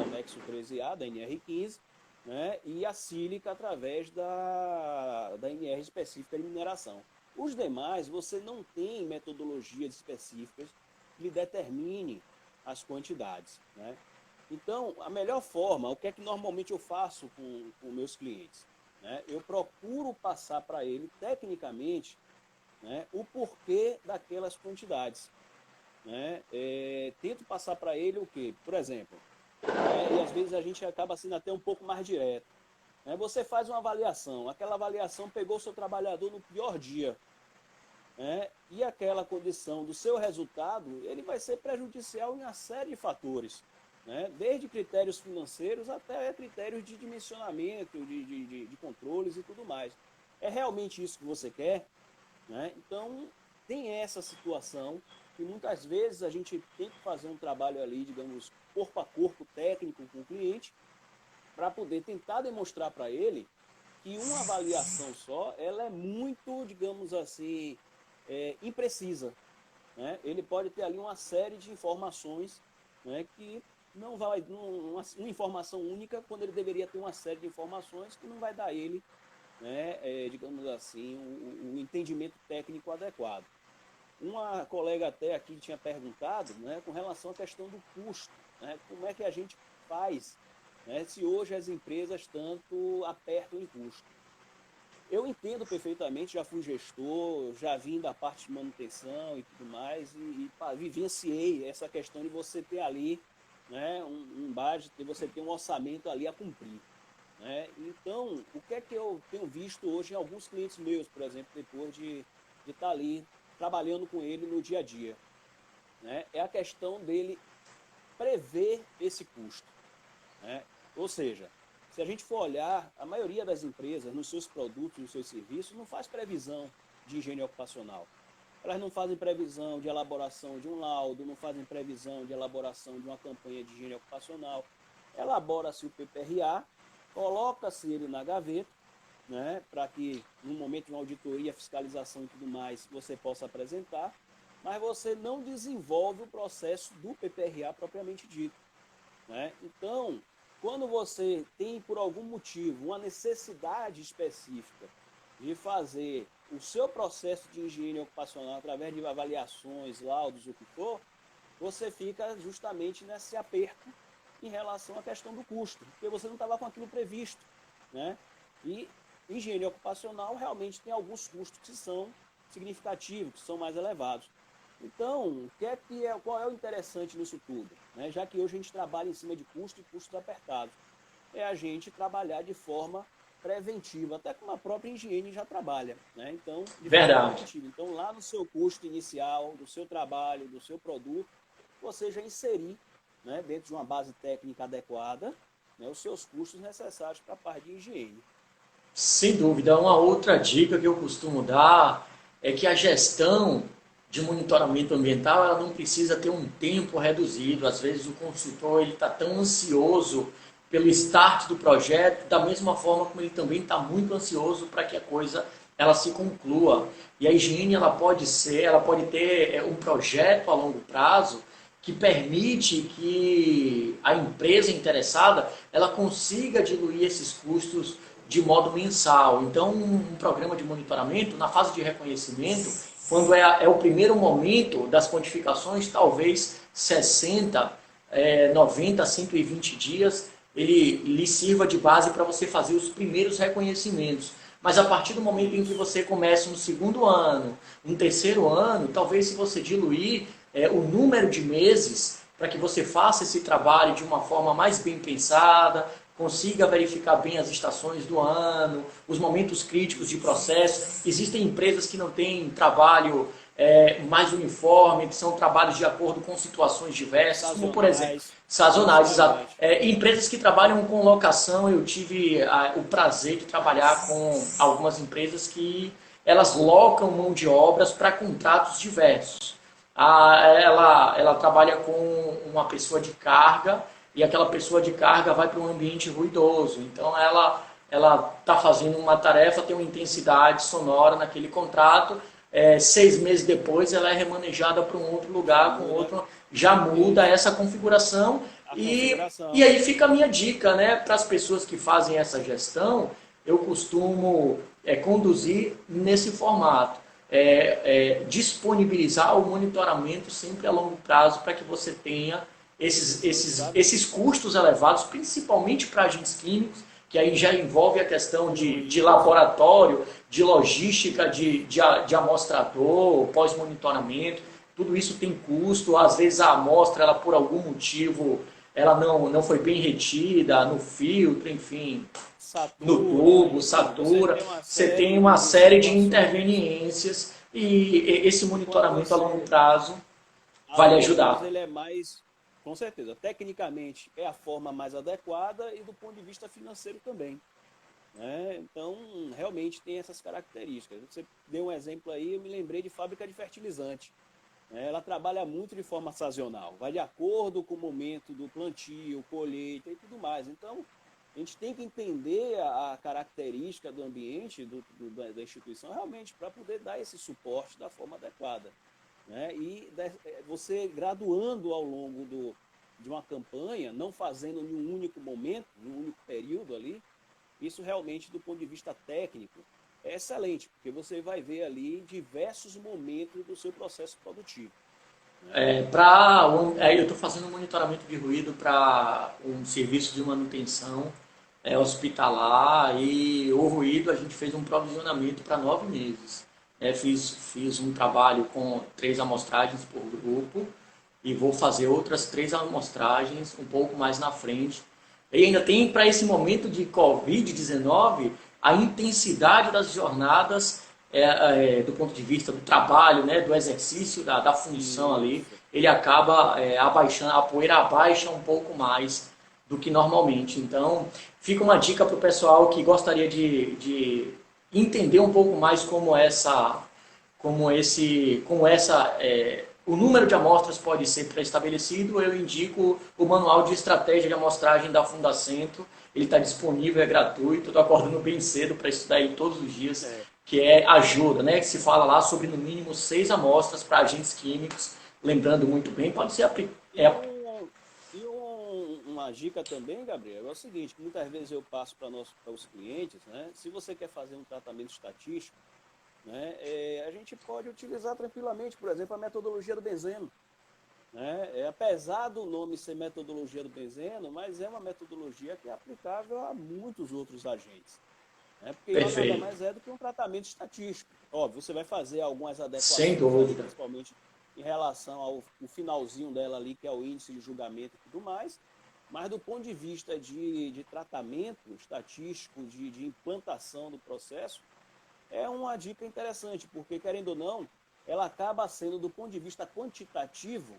anexo 13A, da NR15, né, e a sílica, através da NR específica de mineração. Os demais, você não tem metodologias específicas lhe determine as quantidades, né? Então, a melhor forma, o que é que normalmente eu faço com meus clientes? Né? Eu procuro passar para ele, tecnicamente, né, o porquê daquelas quantidades. Né? Tento passar para ele o quê? Por exemplo, e às vezes a gente acaba sendo até um pouco mais direto. Né? Você faz uma avaliação, aquela avaliação pegou o seu trabalhador no pior dia. Né? E aquela condição do seu resultado, ele vai ser prejudicial em uma série de fatores. Né? Desde critérios financeiros até critérios de dimensionamento, de controles e tudo mais. É realmente isso que você quer? Né? Então, tem essa situação que muitas vezes a gente tem que fazer um trabalho ali, digamos, corpo a corpo técnico com o cliente, para poder tentar demonstrar para ele que uma avaliação só, ela é muito, digamos assim, imprecisa. Né? Ele pode ter ali uma série de informações, né, que não vai, uma informação única, quando ele deveria ter uma série de informações que não vai dar a ele, né, digamos assim, o entendimento técnico adequado. Uma colega até aqui tinha perguntado, né, com relação à questão do custo, né, como é que a gente faz, né, se hoje as empresas tanto apertam em custo. Eu entendo perfeitamente, já fui gestor, já vim da parte de manutenção e tudo mais, e vivenciei essa questão de você ter ali, né, um budget, de você ter um orçamento ali a cumprir. Né? Então, o que é que eu tenho visto hoje em alguns clientes meus, por exemplo, depois de estar ali trabalhando com ele no dia a dia, né? É a questão dele prever esse custo. Né? Ou seja, se a gente for olhar, a maioria das empresas, nos seus produtos, nos seus serviços, não faz previsão de higiene ocupacional. Elas não fazem previsão de elaboração de um laudo, não fazem previsão de elaboração de uma campanha de higiene ocupacional. Elabora-se o PPRA, coloca-se ele na gaveta, né, para que no momento de uma auditoria, fiscalização e tudo mais, você possa apresentar, mas você não desenvolve o processo do PPRA propriamente dito. Né? Então, quando você tem, por algum motivo, uma necessidade específica de fazer o seu processo de higiene ocupacional através de avaliações, laudos, o que for, você fica justamente nesse aperto em relação à questão do custo, porque você não estava com aquilo previsto. Né? E higiene ocupacional realmente tem alguns custos que são significativos, que são mais elevados. Então, qual é o interessante nisso tudo? Né? Já que hoje a gente trabalha em cima de custo e custos apertados, é a gente trabalhar de forma preventiva, até como a própria higiene já trabalha. Né? Então, de forma preventiva. Então, lá no seu custo inicial, do seu trabalho, do seu produto, você já inserir, né, dentro de uma base técnica adequada, né, os seus custos necessários para a parte de higiene. Sem dúvida. Uma outra dica que eu costumo dar é que a gestão de monitoramento ambiental ela não precisa ter um tempo reduzido. Às vezes o consultor está tão ansioso pelo start do projeto, da mesma forma como ele também está muito ansioso para que a coisa ela se conclua. E a higiene ela pode ter um projeto a longo prazo que permite que a empresa interessada ela consiga diluir esses custos de modo mensal. Então, um programa de monitoramento, na fase de reconhecimento, quando é o primeiro momento das quantificações, talvez 60, 90, 120 dias, ele lhe sirva de base para você fazer os primeiros reconhecimentos. Mas a partir do momento em que você começa no segundo ano, no terceiro ano, talvez se você diluir o número de meses para que você faça esse trabalho de uma forma mais bem pensada, consiga verificar bem as estações do ano, os momentos críticos de processo. Existem empresas que não têm trabalho mais uniforme, que são trabalhos de acordo com situações diversas, como por exemplo, sazonais, exato. Empresas que trabalham com locação, eu tive o prazer de trabalhar com algumas empresas que elas locam mão de obras para contratos diversos. Ela trabalha com uma pessoa de carga e aquela pessoa de carga vai para um ambiente ruidoso. Então ela está fazendo uma tarefa, tem uma intensidade sonora naquele contrato, 6 meses depois ela é remanejada para um outro lugar, com outro, já muda essa configuração. E aí fica a minha dica, né, para as pessoas que fazem essa gestão, eu costumo conduzir nesse formato. disponibilizar o monitoramento sempre a longo prazo para que você tenha esses custos elevados, principalmente para agentes químicos, que aí já envolve a questão de laboratório, de logística, de amostrador, pós-monitoramento. Tudo isso tem custo. Às vezes a amostra, ela, por algum motivo, ela não foi bem retida no filtro, enfim, no tubo, satura. Você tem uma série de interveniências e esse monitoramento a longo prazo vai lhe ajudar. Ele é mais, com certeza, tecnicamente é a forma mais adequada e do ponto de vista financeiro também. Né? Então, realmente tem essas características. Você deu um exemplo aí, eu me lembrei de fábrica de fertilizante. Ela trabalha muito de forma sazonal, vai de acordo com o momento do plantio, colheita e tudo mais. Então, a gente tem que entender a característica do ambiente da instituição realmente para poder dar esse suporte da forma adequada. Né? E você graduando ao longo de uma campanha, não fazendo em um único momento, em um único período ali, isso realmente do ponto de vista técnico é excelente, porque você vai ver ali diversos momentos do seu processo produtivo. Eu estou fazendo um monitoramento de ruído para um serviço de manutenção hospitalar e o ruído a gente fez um provisionamento para 9 meses. Fiz um trabalho com 3 amostragens por grupo e vou fazer outras 3 amostragens um pouco mais na frente. E ainda tem, para esse momento de Covid-19, a intensidade das jornadas do ponto de vista do trabalho, né, do exercício, da função ali, ele acaba abaixando, a poeira abaixa um pouco mais do que normalmente. Então, fica uma dica para o pessoal que gostaria de entender um pouco mais o número de amostras pode ser pré-estabelecido. Eu indico o manual de estratégia de amostragem da Fundacentro. Ele está disponível, é gratuito. Estou acordando bem cedo para estudar ele todos os dias, que ajuda, né? Que se fala lá sobre no mínimo 6 amostras para agentes químicos. Lembrando muito bem, pode ser uma dica também, Gabriel, é o seguinte, que muitas vezes eu passo para os clientes, né? Se você quer fazer um tratamento estatístico, né, a gente pode utilizar tranquilamente, por exemplo, a metodologia do benzeno. Né? Apesar do nome ser metodologia do benzeno, mas é uma metodologia que é aplicável a muitos outros agentes. Né? Porque nada mais é do que um tratamento estatístico. Óbvio, você vai fazer algumas adequações, sem dúvida, principalmente em relação ao finalzinho dela ali, que é o índice de julgamento e tudo mais, mas do ponto de vista de tratamento estatístico, de implantação do processo, é uma dica interessante, porque, querendo ou não, ela acaba sendo, do ponto de vista quantitativo,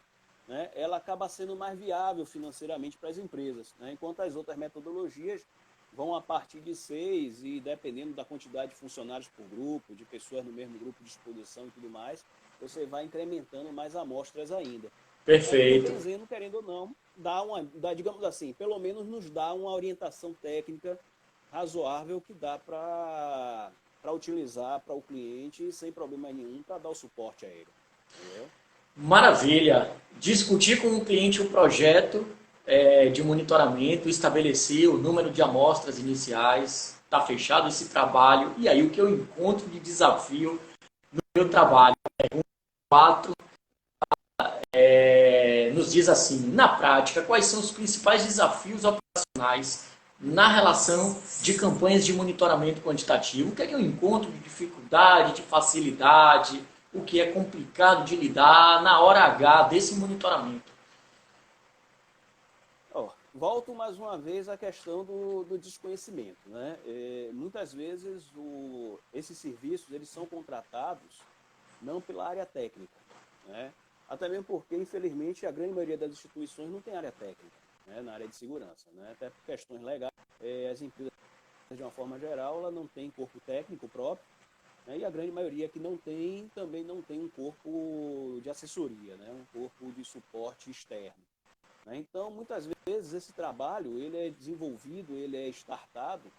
né, ela acaba sendo mais viável financeiramente para as empresas, né, enquanto as outras metodologias vão a partir de 6 e, dependendo da quantidade de funcionários por grupo, de pessoas no mesmo grupo de exposição e tudo mais, você vai incrementando mais amostras ainda. Perfeito. O benzeno, querendo ou não, digamos assim, pelo menos nos dá uma orientação técnica razoável que dá para utilizar para o cliente sem problema nenhum para dar o suporte a ele. Entendeu? Maravilha! Discutir com o cliente o projeto de monitoramento, estabelecer o número de amostras iniciais, está fechado esse trabalho, e aí o que eu encontro de desafio no meu trabalho. Pergunta 4 nos diz assim, na prática, quais são os principais desafios operacionais na relação de campanhas de monitoramento quantitativo? O que é que eu encontro de dificuldade, de facilidade, o que é complicado de lidar na hora H desse monitoramento? Volto mais uma vez à questão do desconhecimento. Né? Muitas vezes esses serviços eles são contratados não pela área técnica. Né? Até mesmo porque, infelizmente, a grande maioria das instituições não tem área técnica, né, na área de segurança. Né? Até por questões legais, as empresas, de uma forma geral, ela não tem corpo técnico próprio, né? E a grande maioria que não tem, também não tem um corpo de assessoria, né? Um corpo de suporte externo. Né? Então, muitas vezes, esse trabalho ele é desenvolvido, ele é startado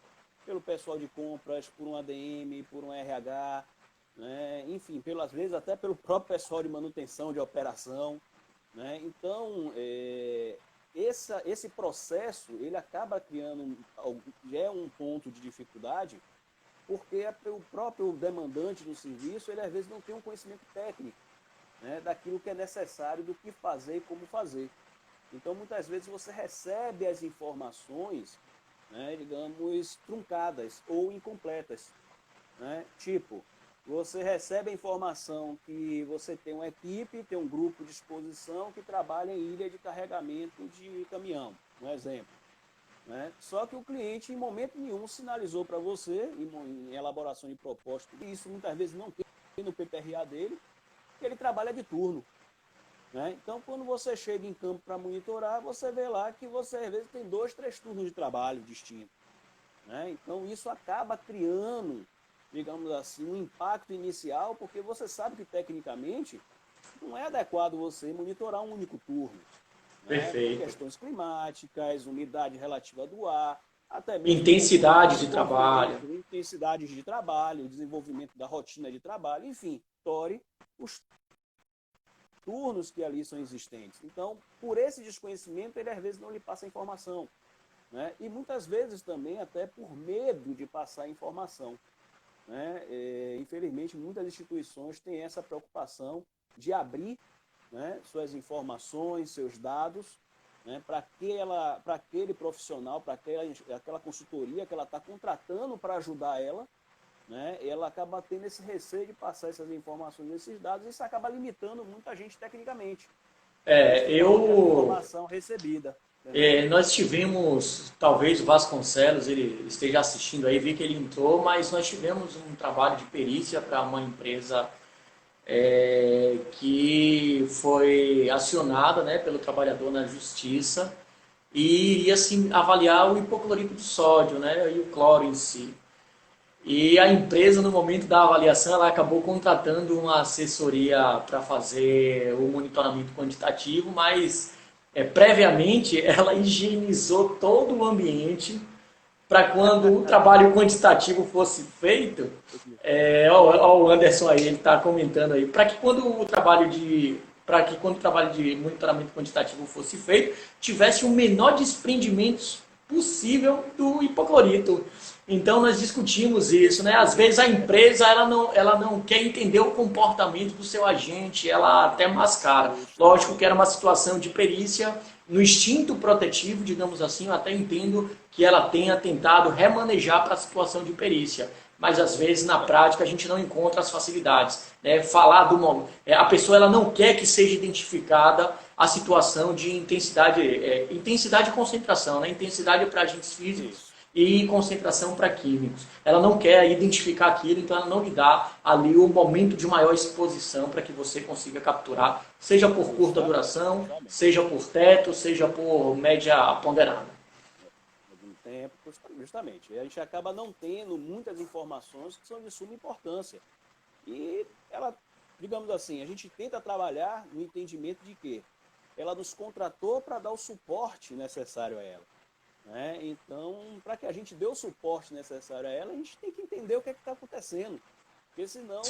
pelo pessoal de compras, por um ADM, por um RH, né? Enfim, às vezes até pelo próprio pessoal de manutenção, de operação. Né? Então, esse processo ele acaba criando um ponto de dificuldade, porque o próprio demandante do serviço, ele às vezes não tem um conhecimento técnico, né, daquilo que é necessário, do que fazer e como fazer. Então, muitas vezes você recebe as informações, né, digamos, truncadas ou incompletas, né? Tipo, você recebe a informação que você tem uma equipe, tem um grupo de exposição que trabalha em ilha de carregamento de caminhão, um exemplo, né? Só que o cliente, em momento nenhum, sinalizou para você, em elaboração de proposta, e isso muitas vezes não tem no PPRA dele, que ele trabalha de turno, né? Então, quando você chega em campo para monitorar, você vê lá que você, às vezes, tem 2, 3 turnos de trabalho distintos, né? Então, isso acaba criando, digamos assim, um impacto inicial, porque você sabe que, tecnicamente, não é adequado você monitorar um único turno, né? Por Perfeito. questões climáticas, umidade relativa do ar, até mesmo Intensidade de trabalho. intensidades de trabalho, desenvolvimento da rotina de trabalho, enfim, tore os turnos que ali são existentes. Então, por esse desconhecimento, ele às vezes não lhe passa a informação, né? E muitas vezes também até por medo de passar a informação, né? Infelizmente, muitas instituições têm essa preocupação de abrir, né, suas informações, seus dados, né, para aquele profissional, para aquela consultoria que ela está contratando para ajudar ela, né, ela acaba tendo esse receio de passar essas informações, esses dados, e isso acaba limitando muita gente tecnicamente. Informação recebida. Nós tivemos, talvez o Vasconcelos, ele esteja assistindo aí, vi que ele entrou, mas nós tivemos um trabalho de perícia para uma empresa que foi acionada, né, pelo trabalhador na justiça e iria assim, avaliar o hipoclorito de sódio, né, e o cloro em si. E a empresa, no momento da avaliação, ela acabou contratando uma assessoria para fazer o monitoramento quantitativo, mas previamente ela higienizou todo o ambiente para quando o trabalho quantitativo fosse feito, o Anderson aí, ele está comentando aí, para que quando o trabalho de monitoramento quantitativo fosse feito, tivesse o menor desprendimento possível do hipoclorito. Então nós discutimos isso, né? Às vezes a empresa ela não quer entender o comportamento do seu agente, ela até mascara. Lógico que era uma situação de perícia, no instinto protetivo, digamos assim, eu até entendo que ela tenha tentado remanejar para a situação de perícia. Mas às vezes na prática a gente não encontra as facilidades, né? Falar do momento, a pessoa ela não quer que seja identificada a situação de intensidade, intensidade e concentração, né? Intensidade para agentes físicos e concentração para químicos. Ela não quer identificar aquilo, então ela não lhe dá ali o momento de maior exposição para que você consiga capturar, seja por curta duração, seja por teto, seja por média ponderada. Tempo, justamente. A gente acaba não tendo muitas informações que são de suma importância. E ela, digamos assim, a gente tenta trabalhar no entendimento de que ela nos contratou para dar o suporte necessário a ela, né? Então, para que a gente dê o suporte necessário a ela, a gente tem que entender o que está acontecendo. Porque senão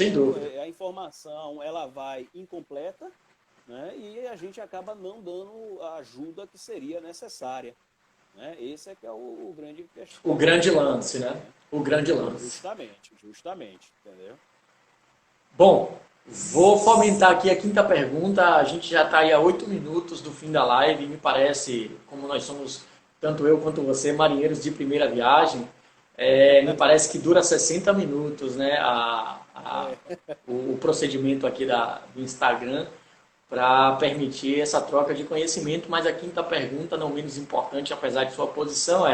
a informação ela vai incompleta, né? E a gente acaba não dando a ajuda que seria necessária. Né? Esse é que é o grande questão. O grande lance, né? O grande lance. Justamente, entendeu? Bom, vou fomentar aqui a quinta pergunta. A gente já está aí a 8 minutos do fim da live. Me parece, como nós somos, tanto eu quanto você, marinheiros de primeira viagem, me parece que dura 60 minutos, né? O procedimento aqui do Instagram para permitir essa troca de conhecimento. Mas a quinta pergunta, não menos importante, apesar de sua posição,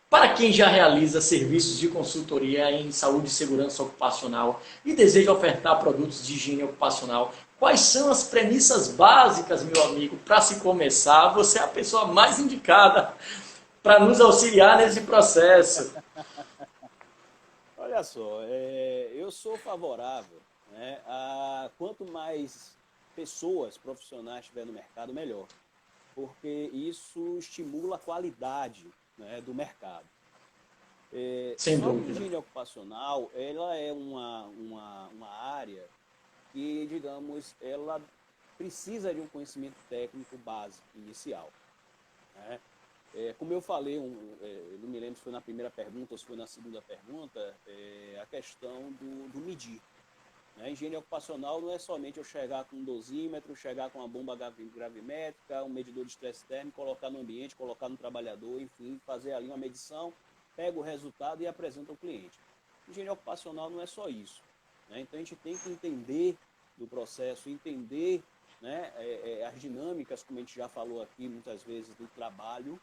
para quem já realiza serviços de consultoria em saúde e segurança ocupacional e deseja ofertar produtos de higiene ocupacional, quais são as premissas básicas, meu amigo, para se começar? Você é a pessoa mais indicada para nos auxiliar nesse processo. Olha só, eu sou favorável, né, a quanto mais pessoas profissionais tiver no mercado, melhor. Porque isso estimula a qualidade, né, do mercado. Sem Só que a dúvida. higiene ocupacional, ela é uma área que, digamos, ela precisa de um conhecimento técnico básico, inicial, né? Como eu falei, eu não me lembro se foi na primeira pergunta ou se foi na segunda pergunta, a questão do medir. Né? Engenharia ocupacional não é somente eu chegar com um dosímetro, chegar com uma bomba gravimétrica, um medidor de estresse térmico, colocar no ambiente, colocar no trabalhador, enfim, fazer ali uma medição, pega o resultado e apresenta ao cliente. Engenharia ocupacional não é só isso. Né? Então a gente tem que entender do processo, entender, né, as dinâmicas, como a gente já falou aqui muitas vezes, do trabalho,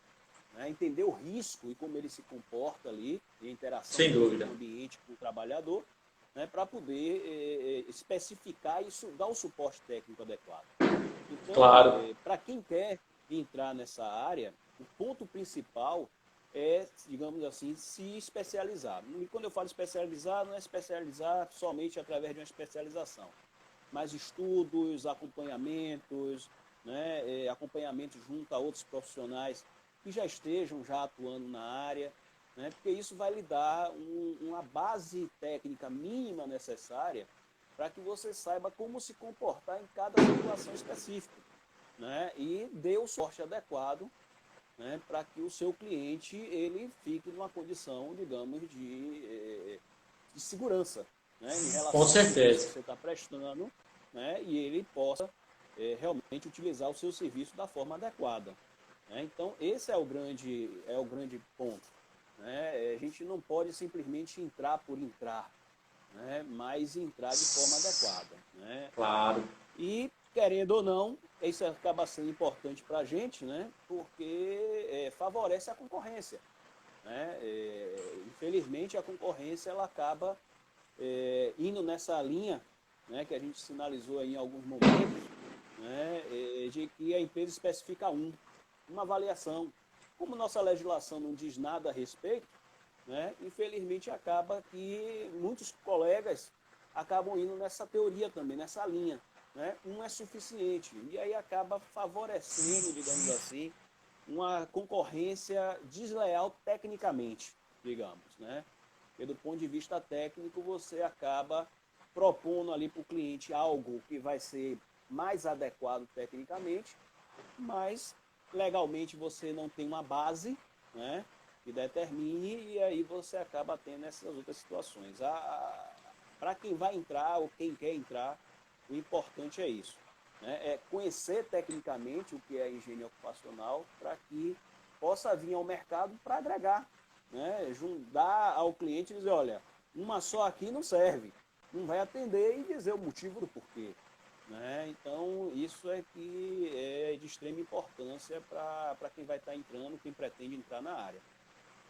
né, entender o risco e como ele se comporta ali, e a interação do ambiente com o trabalhador, né, para poder especificar e dar o suporte técnico adequado. Então, claro. Para quem quer entrar nessa área, o ponto principal é, digamos assim, se especializar. E quando eu falo especializar, não é especializar somente através de uma especialização, mas estudos, acompanhamentos, né, acompanhamento junto a outros profissionais que já estejam já atuando na área, né, porque isso vai lhe dar uma base técnica mínima necessária para que você saiba como se comportar em cada situação específica, né, e dê o suporte adequado, né, para que o seu cliente ele fique numa condição, digamos, de segurança, né, em relação Com ao serviço certeza. que você está prestando, né, e ele possa realmente utilizar o seu serviço da forma adequada. Né? Então, esse é o grande ponto. Né? A gente não pode simplesmente entrar por entrar, né, mas entrar de forma adequada. Né? Claro. E, querendo ou não, isso acaba sendo importante para a gente, né, porque favorece a concorrência. Né? Infelizmente, a concorrência ela acaba indo nessa linha, né, que a gente sinalizou aí em alguns momentos, né, de que a empresa especifica uma avaliação. Como nossa legislação não diz nada a respeito, né, infelizmente acaba que muitos colegas acabam indo nessa teoria também, nessa linha. Né? Um é suficiente. E aí acaba favorecendo, digamos assim, uma concorrência desleal tecnicamente, digamos. Né? Porque do ponto de vista técnico, você acaba propondo ali para o cliente algo que vai ser mais adequado tecnicamente, mas legalmente você não tem uma base, né, que determine, e aí você acaba tendo essas outras situações. Para quem vai entrar ou quem quer entrar, o importante é isso. Né, é conhecer tecnicamente o que é engenharia ocupacional para que possa vir ao mercado para agregar. Né, dar ao cliente e dizer, olha, uma só aqui não serve. Não vai atender e dizer o motivo do porquê. Né? Então, isso é que é de extrema importância para quem vai estar entrando, quem pretende entrar na área.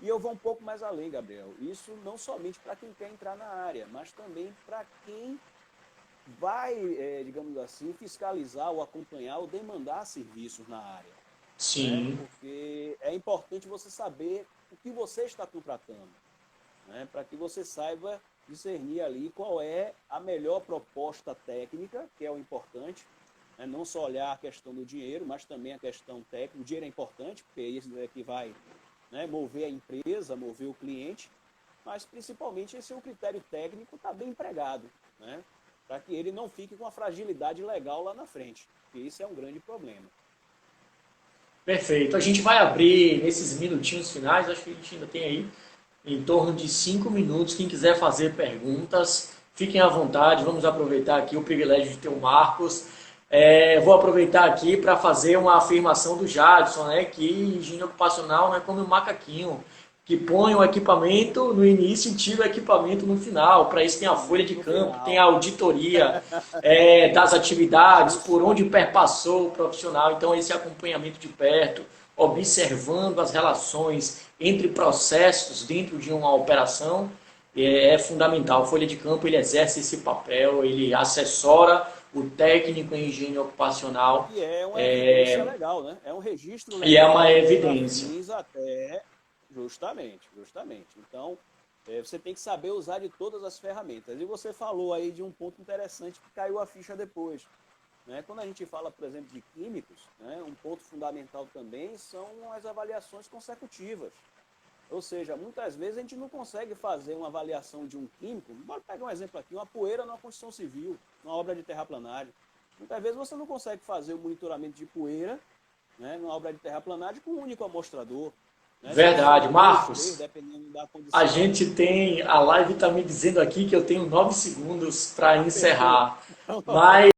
E eu vou um pouco mais além, Gabriel. Isso não somente para quem quer entrar na área, mas também para quem vai, digamos assim, fiscalizar ou acompanhar ou demandar serviços na área. Sim. Né? Porque é importante você saber o que você está contratando, né? Para que você saiba discernir ali qual é a melhor proposta técnica, que é o importante, né? Não só olhar a questão do dinheiro, mas também a questão técnica. O dinheiro é importante, porque isso é que vai, né, mover a empresa, mover o cliente, mas principalmente esse é o critério técnico está bem empregado, né? Para que ele não fique com a fragilidade legal lá na frente, porque isso é um grande problema. Perfeito. A gente vai abrir nesses minutinhos finais, acho que a gente ainda tem aí em torno de 5 minutos. Quem quiser fazer perguntas, fiquem à vontade. Vamos aproveitar aqui o privilégio de ter o Marcos. Vou aproveitar aqui para fazer uma afirmação do Jadson, né, que engenharia ocupacional não é como um macaquinho, que põe o equipamento no início e tira o equipamento no final. Para isso tem a folha de campo, tem a auditoria das atividades, por onde perpassou o profissional. Então, esse acompanhamento de perto, observando as relações entre processos dentro de uma operação, é fundamental. A folha de campo ele exerce esse papel, ele assessora o técnico em higiene ocupacional. E é uma evidência legal, né? É um registro legal. E é uma evidência. Até Justamente. Então, você tem que saber usar de todas as ferramentas. E você falou aí de um ponto interessante que caiu a ficha depois. Né? Quando a gente fala, por exemplo, de químicos, né, um ponto fundamental também são as avaliações consecutivas. Ou seja, muitas vezes a gente não consegue fazer uma avaliação de um químico. Bora pegar um exemplo aqui, uma poeira numa construção civil, numa obra de terraplanagem. Muitas vezes você não consegue fazer o monitoramento de poeira né, numa obra de terraplanagem com um único amostrador. Né? Verdade, Marcos. Dependendo da condição. A gente tem, a live está me dizendo aqui que eu tenho 9 segundos para encerrar. Mas